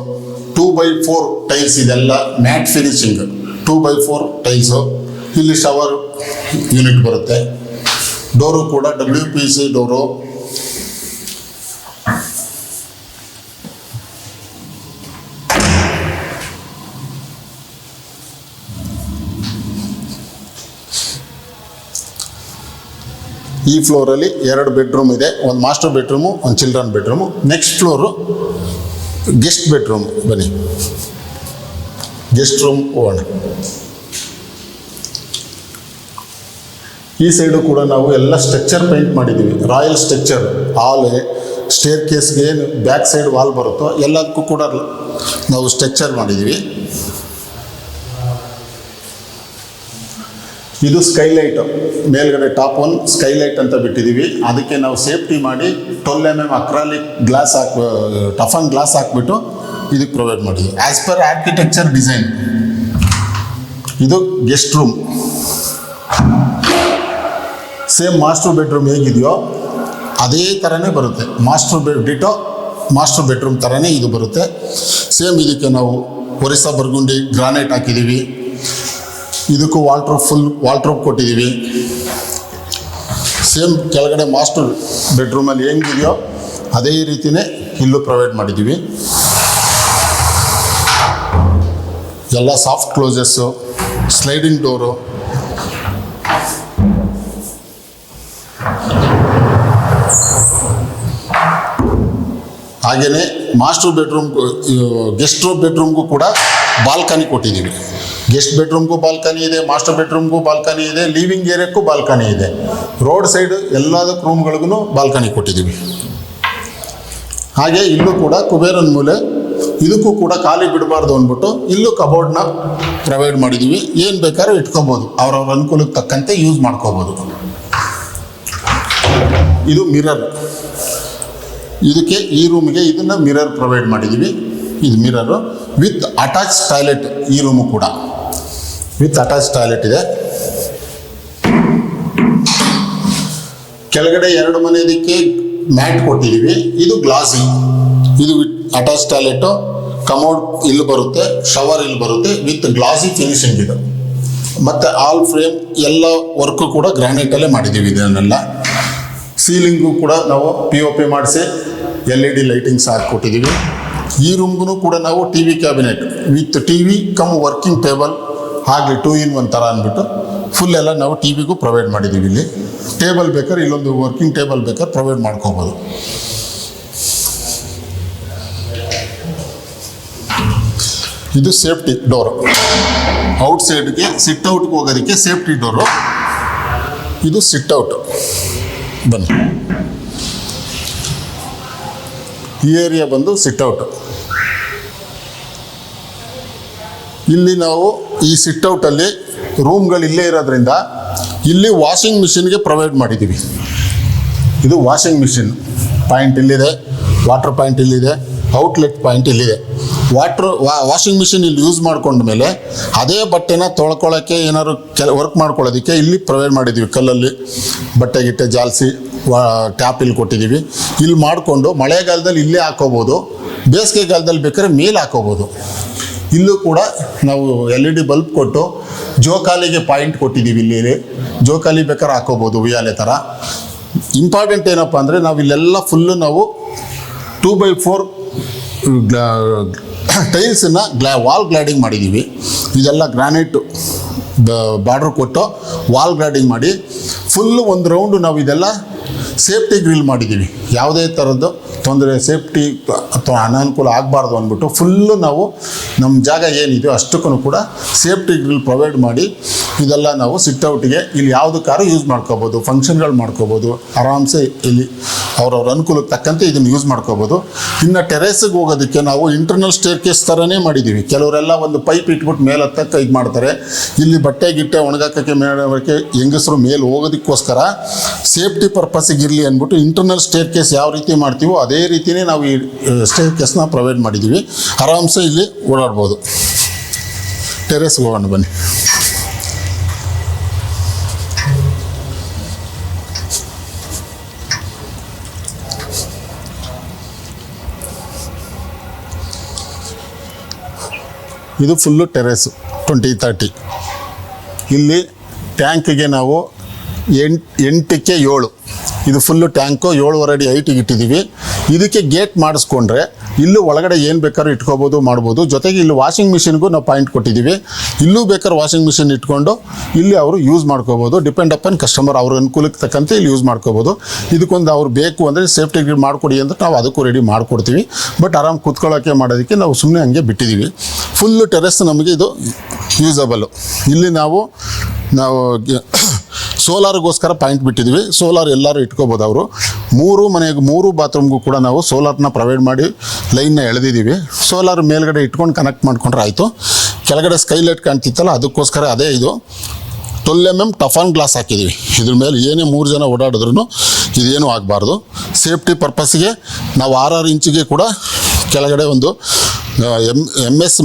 2x4 tiles. ಇದೆಲ್ಲ ಮ್ಯಾಟ್ ಫಿನಿಶಿಂಗ್ 2x4 ಟೈಲ್ಸು. ಇಲ್ಲಿ ಶವರ್ ಯೂನಿಟ್ ಬರುತ್ತೆ. ಡೋರು ಕೂಡ WPC ಡೋರು. ಈ ಫ್ಲೋರಲ್ಲಿ 2 ಬೆಡ್ರೂಮ್ ಇದೆ. ಒಂದು ಮಾಸ್ಟರ್ ಬೆಡ್ರೂಮು, ಒಂದು children bedroom. Next floor guest bedroom. ಬನ್ನಿ ಗೆಸ್ಟ್ ರೂಮ್ ಹೋಗೋಣ. ಈ ಸೈಡು ಕೂಡ ನಾವು ಎಲ್ಲ ಸ್ಟ್ರಕ್ಚರ್ ಪೇಂಟ್ ಮಾಡಿದ್ದೀವಿ. Royal structure. ಹಾಲ್ ಸ್ಟೇರ್ ಕೇಸ್ಗೆ ಏನು ಬ್ಯಾಕ್ ಸೈಡ್ ವಾಲ್ ಬರುತ್ತೋ ಎಲ್ಲದಕ್ಕೂ ಕೂಡ ನಾವು ಸ್ಟ್ರಕ್ಚರ್ ಮಾಡಿದ್ದೀವಿ. ಇದು ಸ್ಕೈಲೈಟು. ಮೇಲ್ಗಡೆ ಟಾಪ್ 1 ಸ್ಕೈಲೈಟ್ ಅಂತ ಬಿಟ್ಟಿದ್ದೀವಿ. ಅದಕ್ಕೆ ನಾವು ಸೇಫ್ಟಿ ಮಾಡಿ 12 mm ಅಕ್ರಾಲಿಕ್ ಗ್ಲಾಸ್ ಟಫನ್ ಗ್ಲಾಸ್ ಹಾಕ್ಬಿಟ್ಟು ಇದಕ್ಕೆ ಪ್ರೊವೈಡ್ ಮಾಡಿದ್ವಿ ಆ್ಯಸ್ ಪರ್ ಆರ್ಕಿಟೆಕ್ಚರ್ ಡಿಸೈನ್. ಇದು guest room. Same master bedroom ಹೇಗಿದೆಯೋ ಅದೇ ಥರನೇ ಬರುತ್ತೆ. ಮಾಸ್ಟರ್ ಬೆಡ್ರೂಮ್ ಥರನೇ ಇದು ಬರುತ್ತೆ. ಸೇಮ್ ಇದಕ್ಕೆ ನಾವು ಒರಿಸ್ಸಾ ಬರ್ಗುಂಡಿ ಗ್ರಾನೈಟ್ ಹಾಕಿದ್ದೀವಿ. ಇದಕ್ಕೂ ಫುಲ್ ವಾಲ್ಟ್ರೂಫ್ ಕೊಟ್ಟಿದ್ದೀವಿ. ಸೇಮ್ ಕೆಳಗಡೆ ಮಾಸ್ಟರ್ ಬೆಡ್ರೂಮಲ್ಲಿ ಹೆಂಗಿದೆಯೋ ಅದೇ ರೀತಿಯೇ ಇಲ್ಲೂ ಪ್ರೊವೈಡ್ ಮಾಡಿದ್ದೀವಿ. ಎಲ್ಲ ಸಾಫ್ಟ್ ಕ್ಲೋಸಸ್ಸು, ಸ್ಲೈಡಿಂಗ್ ಡೋರು. ಹಾಗೆಯೇ ಮಾಸ್ಟರ್ ಬೆಡ್ರೂಮ್ಗೂ ಗೆಸ್ಟ್ ಬೆಡ್ರೂಮ್ಗೂ ಕೂಡ ಬಾಲ್ಕನಿ ಕೊಟ್ಟಿದ್ದೀವಿ. ಗೆಸ್ಟ್ ಬೆಡ್ರೂಮ್ಗೂ ಬಾಲ್ಕನಿ ಇದೆ, ಮಾಸ್ಟರ್ ಬೆಡ್ರೂಮ್ಗೂ ಬಾಲ್ಕನಿ ಇದೆ, ಲಿವಿಂಗ್ ಏರಿಯಾಕ್ಕೂ ಬಾಲ್ಕನಿ ಇದೆ. ರೋಡ್ ಸೈಡ್ ಎಲ್ಲದಕ್ಕೆ ರೂಮ್ಗಳಿಗೂ ಬಾಲ್ಕನಿ ಕೊಟ್ಟಿದ್ದೀವಿ. ಹಾಗೆ ಇಲ್ಲೂ ಕೂಡ ಕುಬೇರನ ಮೂಲೆ. ಇದಕ್ಕೂ ಕೂಡ ಖಾಲಿ ಬಿಡಬಾರ್ದು ಅಂದ್ಬಿಟ್ಟು ಇಲ್ಲೂ ಕಬೋರ್ಡ್ನ ಪ್ರೊವೈಡ್ ಮಾಡಿದ್ದೀವಿ. ಏನು ಬೇಕಾದ್ರೂ ಇಟ್ಕೊಬೋದು, ಅವ್ರವ್ರ ಅನುಕೂಲಕ್ಕೆ ತಕ್ಕಂತೆ ಯೂಸ್ ಮಾಡ್ಕೋಬೋದು. ಇದು ಮಿರರ್. ಇದಕ್ಕೆ ಈ ರೂಮಿಗೆ ಇದನ್ನು ಮಿರರ್ ಪ್ರೊವೈಡ್ ಮಾಡಿದ್ದೀವಿ. ಇದು ಮಿರರು ವಿತ್ ಅಟ್ಯಾಚ್ ಟಾಯ್ಲೆಟ್. ಈ ರೂಮು ಕೂಡ ವಿತ್ ಅಟ್ಯಾಚ್ ಟಾಯ್ಲೆಟ್ ಇದೆ. ಕೆಳಗಡೆ 2 ಮನೆಯದಕ್ಕೆ ಮ್ಯಾಟ್ ಕೊಟ್ಟಿದ್ದೀವಿ. ಇದು ಗ್ಲಾಸಿ. ಇದು ಅಟ್ಯಾಚ್ ಟಾಯ್ಲೆಟು. ಕಮೋಡ್ ಇಲ್ಲಿ ಬರುತ್ತೆ, ಶವರ್ ಇಲ್ಲಿ ಬರುತ್ತೆ ವಿತ್ ಗ್ಲಾಸಿ ಫಿನಿಶಿಂಗ್ ಇದು. ಮತ್ತು ಆಲ್ ಫ್ರೇಮ್ ಎಲ್ಲ ವರ್ಕು ಕೂಡ ಗ್ರಾನೈಟಲ್ಲೇ ಮಾಡಿದ್ದೀವಿ. ಇದನ್ನೆಲ್ಲ ಸೀಲಿಂಗು ಕೂಡ ನಾವು POP ಮಾಡಿಸಿ LED ಲೈಟಿಂಗ್ಸ್ ಹಾಕಿಕೊಟ್ಟಿದ್ದೀವಿ. ಈ ರೂಮ್ಗೂ ಕೂಡ ನಾವು TV cabinet with TV come working table ಹಾಗೆ 2-in-1 ಥರ ಅಂದ್ಬಿಟ್ಟು ಫುಲ್ ಎಲ್ಲ ನಾವು TVಗೂ ಪ್ರೊವೈಡ್ ಮಾಡಿದ್ದೀವಿ. ಇಲ್ಲಿ ಟೇಬಲ್ ಬೇಕಾದ್ರೆ ಇಲ್ಲೊಂದು ವರ್ಕಿಂಗ್ ಟೇಬಲ್ ಬೇಕಾದ್ರೆ ಪ್ರೊವೈಡ್ ಮಾಡ್ಕೋಬೋದು. ಇದು ಸೇಫ್ಟಿ ಡೋರು, ಔಟ್ಸೈಡ್ಗೆ ಸಿಟ್ಔಟ್ಗೆ ಹೋಗೋದಕ್ಕೆ ಸೇಫ್ಟಿ ಡೋರು. ಇದು ಸಿಟ್ಔಟ್. ಬನ್ನಿ, ಈ ಏರಿಯಾ ಬಂದು ಸಿಟ್ಔಟ್. ಇಲ್ಲಿ ನಾವು ಈ ಸಿಟ್ಔಟಲ್ಲಿ ರೂಮ್ಗಳು ಇಲ್ಲೇ ಇರೋದ್ರಿಂದ ಇಲ್ಲಿ ವಾಷಿಂಗ್ ಮಿಷಿನ್ಗೆ ಪ್ರೊವೈಡ್ ಮಾಡಿದ್ದೀವಿ. ಇದು ವಾಷಿಂಗ್ ಮಿಷಿನ್ ಪಾಯಿಂಟ್ ಇಲ್ಲಿದೆ, ವಾಟರ್ ಪಾಯಿಂಟ್ ಇಲ್ಲಿದೆ, ಔಟ್ಲೆಟ್ ಪಾಯಿಂಟ್ ಇಲ್ಲಿದೆ. ವಾಷಿಂಗ್ ಮಿಷಿನ್ ಇಲ್ಲಿ ಯೂಸ್ ಮಾಡ್ಕೊಂಡ್ಮೇಲೆ ಅದೇ ಬಟ್ಟೆನ ತೊಳ್ಕೊಳ್ಳೋಕ್ಕೆ ಏನಾದ್ರು ವರ್ಕ್ ಮಾಡ್ಕೊಳ್ಳೋದಕ್ಕೆ ಇಲ್ಲಿ ಪ್ರೊವೈಡ್ ಮಾಡಿದ್ದೀವಿ. ಕಲ್ಲಲ್ಲಿ ಬಟ್ಟೆ ಗಿಟ್ಟೆ ಜಾಲಿಸಿ ಟ್ಯಾಪ್ ಇಲ್ಲಿ ಕೊಟ್ಟಿದ್ದೀವಿ. ಇಲ್ಲಿ ಮಾಡಿಕೊಂಡು ಮಳೆಗಾಲದಲ್ಲಿ ಇಲ್ಲೇ ಹಾಕೋಬೋದು, ಬೇಸಿಗೆಗಾಲದಲ್ಲಿ ಬೇಕಾದ್ರೆ ಮೇಲೆ ಹಾಕೋಬೋದು. ಇಲ್ಲೂ ಕೂಡ ನಾವು LED ಬಲ್ಬ್ ಕೊಟ್ಟು ಜೋಕಾಲಿಗೆ ಪಾಯಿಂಟ್ ಕೊಟ್ಟಿದ್ದೀವಿ. ಇಲ್ಲಿ ಜೋಕಾಲಿ ಬೇಕಾದ್ರೆ ಹಾಕೋಬೋದು ಉಯ್ಯಾಲೆ ಥರ. ಇಂಪಾರ್ಟೆಂಟ್ ಏನಪ್ಪ ಅಂದರೆ ನಾವು ಇಲ್ಲೆಲ್ಲ ಫುಲ್ಲು ನಾವು 2x4 ಟೈಲ್ಸನ್ನು ವಾಲ್ ಗ್ಲಾಡಿಂಗ್ ಮಾಡಿದ್ದೀವಿ. ಇದೆಲ್ಲ ಗ್ರಾನೈಟು ಬಾರ್ಡ್ರ್ ಕೊಟ್ಟು ವಾಲ್ ಗ್ಲಾಡಿಂಗ್ ಮಾಡಿ ಫುಲ್ಲು ಒಂದು ರೌಂಡು ನಾವು ಇದೆಲ್ಲ ಸೇಫ್ಟಿ ಗ್ರಿಲ್ ಮಾಡಿದ್ದೀವಿ. ಯಾವುದೇ ಥರದ್ದು ತೊಂದರೆ ಸೇಫ್ಟಿ ಅಥವಾ ಅನಾನುಕೂಲ ಆಗಬಾರ್ದು ಅಂದ್ಬಿಟ್ಟು ಫುಲ್ಲು ನಾವು ನಮ್ಮ ಜಾಗ ಏನಿದೆಯೋ ಅಷ್ಟಕ್ಕೂ ಕೂಡ ಸೇಫ್ಟಿ ಗ್ರಿಲ್ ಪ್ರೊವೈಡ್ ಮಾಡಿ ಇದೆಲ್ಲ ನಾವು ಸಿಟ್ಔಟಿಗೆ ಇಲ್ಲಿ ಯಾವುದು ಕಾರು ಯೂಸ್ ಮಾಡ್ಕೋಬೋದು, ಫಂಕ್ಷನ್ಗಳು ಮಾಡ್ಕೋಬೋದು, ಆರಾಮ್ಸೆ ಇಲ್ಲಿ ಅವ್ರವ್ರ ಅನುಕೂಲಕ್ಕೆ ತಕ್ಕಂತೆ ಇದನ್ನು ಯೂಸ್ ಮಾಡ್ಕೋಬೋದು. ಇನ್ನು ಟೆರೇಸಿಗೆ ಹೋಗೋದಕ್ಕೆ ನಾವು ಇಂಟರ್ನಲ್ ಸ್ಟೇರ್ ಕೇಸ್ ಥರನೇ ಮಾಡಿದ್ದೀವಿ. ಕೆಲವರೆಲ್ಲ ಒಂದು ಪೈಪ್ ಇಟ್ಬಿಟ್ಟು ಮೇಲೆ ಹತ್ತಕ್ಕೆ ಇದು ಮಾಡ್ತಾರೆ. ಇಲ್ಲಿ ಬಟ್ಟೆ ಗಿಟ್ಟೆ ಒಣಗಾಕೋಕ್ಕೆ ಮೇಡಕ್ಕೆ ಹೆಂಗಸರು ಮೇಲೆ ಹೋಗೋದಕ್ಕೋಸ್ಕರ ಸೇಫ್ಟಿ ಪರ್ಪಸ್ಸಿಗೆ ಇರಲಿ ಅಂದ್ಬಿಟ್ಟು ಇಂಟರ್ನಲ್ ಸ್ಟೇರ್ ಕೇಸ್ ಯಾವ ರೀತಿ ಮಾಡ್ತೀವೋ ಅದೇ ರೀತಿಯೇ ನಾವು ಈ ಸ್ಟೇರ್ ಕೇಸ್ನ ಪ್ರೊವೈಡ್ ಮಾಡಿದ್ದೀವಿ. ಆರಾಮ್ಸೆ ಇಲ್ಲಿ ಓಡಾಡ್ಬೋದು. ಟೆರೇಸ್ಗೆ ಹೋಗೋಣ ಬನ್ನಿ. ಇದು ಫುಲ್ಲು ಟೆರೇಸು 20-30. ಇಲ್ಲಿ ಟ್ಯಾಂಕಿಗೆ ನಾವು 8ಕ್ಕೆ 7, ಇದು ಫುಲ್ಲು ಟ್ಯಾಂಕು 7.5 ಅಡಿ ಹೈಟಿಗೆ ಇಟ್ಟಿದ್ದೀವಿ. ಇದಕ್ಕೆ ಗೇಟ್ ಮಾಡಿಸ್ಕೊಂಡ್ರೆ ಇಲ್ಲೂ ಒಳಗಡೆ ಏನು ಬೇಕಾದ್ರೂ ಇಟ್ಕೋಬೋದು ಮಾಡ್ಬೋದು. ಜೊತೆಗೆ ಇಲ್ಲಿ ವಾಷಿಂಗ್ ಮಿಷಿನ್ಗೂ ನಾವು ಪಾಯಿಂಟ್ ಕೊಟ್ಟಿದ್ದೀವಿ. ಇಲ್ಲೂ ಬೇಕಾದ್ರೆ ವಾಷಿಂಗ್ ಮಿಷಿನ್ ಇಟ್ಕೊಂಡು ಇಲ್ಲಿ ಅವರು ಯೂಸ್ ಮಾಡ್ಕೋಬೋದು. ಡಿಪೆಂಡ್ ಅಪಾನ್ ಕಸ್ಟಮರ್ ಅವ್ರ ಅನುಕೂಲಕ್ಕೆ ತಕ್ಕಂತೆ ಇಲ್ಲಿ ಯೂಸ್ ಮಾಡ್ಕೋಬೋದು. ಇದಕ್ಕೊಂದು ಅವ್ರು ಬೇಕು ಅಂದರೆ ಸೇಫ್ಟಿ ಗ್ರಿಲ್ ಮಾಡಿಕೊಡಿ ಅಂದರೆ ನಾವು ಅದಕ್ಕೂ ರೆಡಿ ಮಾಡಿಕೊಡ್ತೀವಿ. ಬಟ್ ಆರಾಮ್ ಕೂತ್ಕೊಳ್ಳೋಕ್ಕೆ ಮಾಡೋದಕ್ಕೆ ನಾವು ಸುಮ್ಮನೆ ಹಂಗೆ ಬಿಟ್ಟಿದ್ದೀವಿ. ಫುಲ್ಲು ಟೆರೆಸ್ ನಮಗೆ ಇದು ಯೂಸಬಲ್ಲು. ಇಲ್ಲಿ ನಾವು ಸೋಲಾರ್ಗೋಸ್ಕರ ಪಾಯಿಂಟ್ ಬಿಟ್ಟಿದ್ದೀವಿ. ಸೋಲಾರ್ ಎಲ್ಲರೂ ಇಟ್ಕೋಬೋದು. ಅವರು 3 ಬಾತ್ರೂಮ್ಗೂ ಕೂಡ ನಾವು ಸೋಲಾರ್ನ ಪ್ರೊವೈಡ್ ಮಾಡಿ ಲೈನ್ನ ಎಳೆದಿದ್ದೀವಿ. ಸೋಲಾರ್ ಮೇಲ್ಗಡೆ ಇಟ್ಕೊಂಡು ಕನೆಕ್ಟ್ ಮಾಡ್ಕೊಂಡ್ರೆ ಆಯಿತು. ಕೆಳಗಡೆ ಸ್ಕೈಲೈಟ್ ಕಾಣ್ತಿತ್ತಲ್ಲ ಅದಕ್ಕೋಸ್ಕರ ಅದೇ ಇದು 12 mm ಟಫಾನ್ ಗ್ಲಾಸ್ ಹಾಕಿದ್ದೀವಿ. ಇದ್ರ ಮೇಲೆ ಏನೇ 3 ಜನ ಓಡಾಡಿದ್ರೂ ಇದೇನೂ ಆಗಬಾರ್ದು. ಸೇಫ್ಟಿ ಪರ್ಪಸ್ಗೆ ನಾವು 6 ಇಂಚಿಗೆ ಕೂಡ ಕೆಳಗಡೆ ಒಂದು MS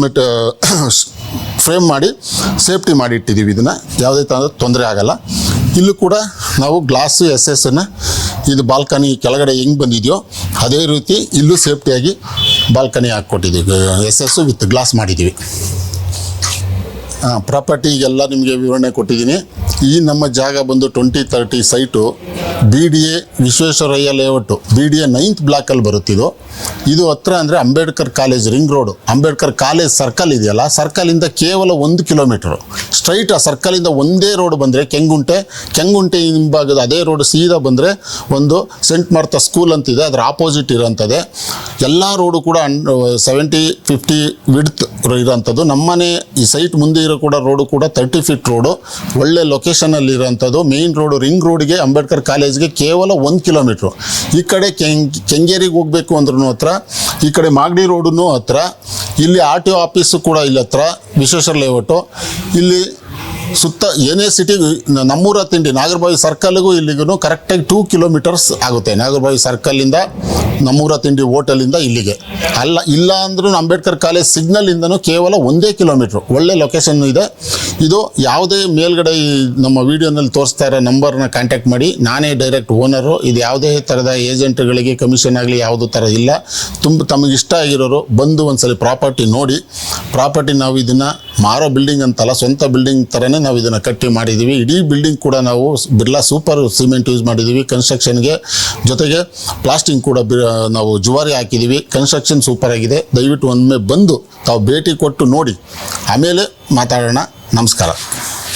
ಫ್ರೇಮ್ ಮಾಡಿ ಸೇಫ್ಟಿ ಮಾಡಿ ಇಟ್ಟಿದ್ದೀವಿ. ಇದನ್ನು ಯಾವುದೇ ಥರದ ತೊಂದರೆ ಆಗಲ್ಲ. ಇಲ್ಲೂ ಕೂಡ ನಾವು ಗ್ಲಾಸು SS ಇದು ಬಾಲ್ಕನಿ ಕೆಳಗಡೆ ಹೆಂಗೆ ಬಂದಿದೆಯೋ ಅದೇ ರೀತಿ ಇಲ್ಲೂ ಸೇಫ್ಟಿಯಾಗಿ ಬಾಲ್ಕನಿ ಹಾಕ್ಕೊಟ್ಟಿದ್ದೀವಿ. SS ವಿತ್ ಗ್ಲಾಸ್ ಮಾಡಿದ್ದೀವಿ. ಪ್ರಾಪರ್ಟಿಗೆಲ್ಲ ನಿಮಗೆ ವಿವರಣೆ ಕೊಟ್ಟಿದ್ದೀನಿ. ಈ ನಮ್ಮ ಜಾಗ ಬಂದು 20-30 site BDA Visvesvaraya layout BDA 9th ಬ್ಲಾಕಲ್ಲಿ ಬರುತ್ತಿದ್ದು. ಇದು ಹತ್ರ ಅಂದರೆ Ambedkar college ring road. Ambedkar college circle ಇದೆಯಲ್ಲ, ಸರ್ಕಲಿಂದ ಕೇವಲ 1 ಕಿಲೋಮೀಟ್ರು ಸ್ಟ್ರೈಟ್. ಆ ಸರ್ಕಲಿಂದ ಒಂದೇ ರೋಡ್ ಬಂದರೆ ಕೆಂಗುಂಟೆ ಹಿಂಭಾಗದ ಅದೇ ರೋಡ್ ಸೀದಾ ಬಂದರೆ ಒಂದು ಸೆಂಟ್ ಮಾರ್ತಾ ಸ್ಕೂಲ್ ಅಂತಿದೆ, ಅದರ ಆಪೋಸಿಟ್ ಇರೋಂಥದ್ದೇ. ಎಲ್ಲ ರೋಡು ಕೂಡ 70-50 ವಿಡ್ತ್ ಇರೋಂಥದ್ದು. ನಮ್ಮನೆ ಈ ಸೈಟ್ ಮುಂದೆ ಇರೋ ಕೂಡ ರೋಡು ಕೂಡ 30 ಫೀಟ್ ರೋಡು. ಒಳ್ಳೆ ಲೊಕೇಶನಲ್ಲಿ ಇರೋಂಥದ್ದು. ಮೇಯ್ನ್ ರೋಡು ರಿಂಗ್ ರೋಡ್ಗೆ ಅಂಬೇಡ್ಕರ್ ಕಾಲೇಜ್ಗೆ ಕೇವಲ 1 ಕಿಲೋಮೀಟ್ರು. ಈ ಕಡೆ ಕೆಂಗೇರಿಗೆ ಹೋಗಬೇಕು ಅಂದ್ರೂ ಹತ್ರ, ಈ ಕಡೆ ಮಾಗಡಿ ರೋಡೂ ಹತ್ರ. ಇಲ್ಲಿ RTO ಆಫೀಸು ಕೂಡ ಇಲ್ಲಿ ಹತ್ರ, ವಿಶ್ವೇಶ್ವರ ಲೇಔಟು. ಇಲ್ಲಿ ಸುತ್ತ ಏನೇ ಸಿಟಿ ನಮ್ಮೂರ ತಿಂಡಿ ನಾಗರಬಾವಿ ಸರ್ಕಲ್ಗೂ ಇಲ್ಲಿಗೂ ಕರೆಕ್ಟಾಗಿ 2 ಕಿಲೋಮೀಟರ್ಸ್ ಆಗುತ್ತೆ. ನಾಗರಬಾವಿ ಸರ್ಕಲ್ಲಿಂದ ನಮ್ಮೂರ ತಿಂಡಿ ಹೋಟೆಲಿಂದ ಇಲ್ಲಿಗೆ ಇಲ್ಲ ಅಂದ್ರೂ ಅಂಬೇಡ್ಕರ್ ಕಾಲೇಜ್ ಸಿಗ್ನಲಿಂದನೂ ಕೇವಲ 1 ಕಿಲೋಮೀಟ್ರು. ಒಳ್ಳೆ ಲೊಕೇಶನ್ ಇದೆ. ಇದು ಯಾವುದೇ ಮೇಲ್ಗಡೆ ನಮ್ಮ ವಿಡಿಯೋನಲ್ಲಿ ತೋರಿಸ್ತಾ ಇರೋ ನಂಬರ್ನ ಕಾಂಟ್ಯಾಕ್ಟ್ ಮಾಡಿ. ನಾನೇ ಡೈರೆಕ್ಟ್ ಓನರು. ಇದು ಯಾವುದೇ ಥರದ ಏಜೆಂಟ್ಗಳಿಗೆ ಕಮಿಷನ್ ಆಗಲಿ ಯಾವುದೂ ಥರ ಇಲ್ಲ. ತಮಗೆ ಇಷ್ಟ ಆಗಿರೋರು ಬಂದು ಒಂದ್ಸಲ ಪ್ರಾಪರ್ಟಿ ನೋಡಿ. ಪ್ರಾಪರ್ಟಿ ನಾವು ಇದನ್ನು ಮಾರೋ ಬಿಲ್ಡಿಂಗ್ ಅಂತಲ್ಲ, ಸ್ವಂತ ಬಿಲ್ಡಿಂಗ್ ಥರನೇ ನಾವು ಇದನ್ನು ಕಟ್ಟಿ ಮಾಡಿದ್ದೀವಿ. ಇಡೀ ಬಿಲ್ಡಿಂಗ್ ಕೂಡ ನಾವು ಬಿರ್ಲಾ ಸೂಪರ್ ಸಿಮೆಂಟ್ ಯೂಸ್ ಮಾಡಿದ್ದೀವಿ ಕನ್ಸ್ಟ್ರಕ್ಷನ್ಗೆ. ಜೊತೆಗೆ ಪ್ಲಾಸ್ಟಿಂಗ್ ಕೂಡ ನಾವು ಜುವಾರಿ ಹಾಕಿದ್ದೀವಿ. ಕನ್ಸ್ಟ್ರಕ್ಷನ್ ಸೂಪರ್ ಆಗಿದೆ. ದಯವಿಟ್ಟು ಒಮ್ಮೆ ಬಂದು ತಾವು ಭೇಟಿ ಕೊಟ್ಟು ನೋಡಿ, ಆಮೇಲೆ ಮಾತಾಡೋಣ. ನಮಸ್ಕಾರ.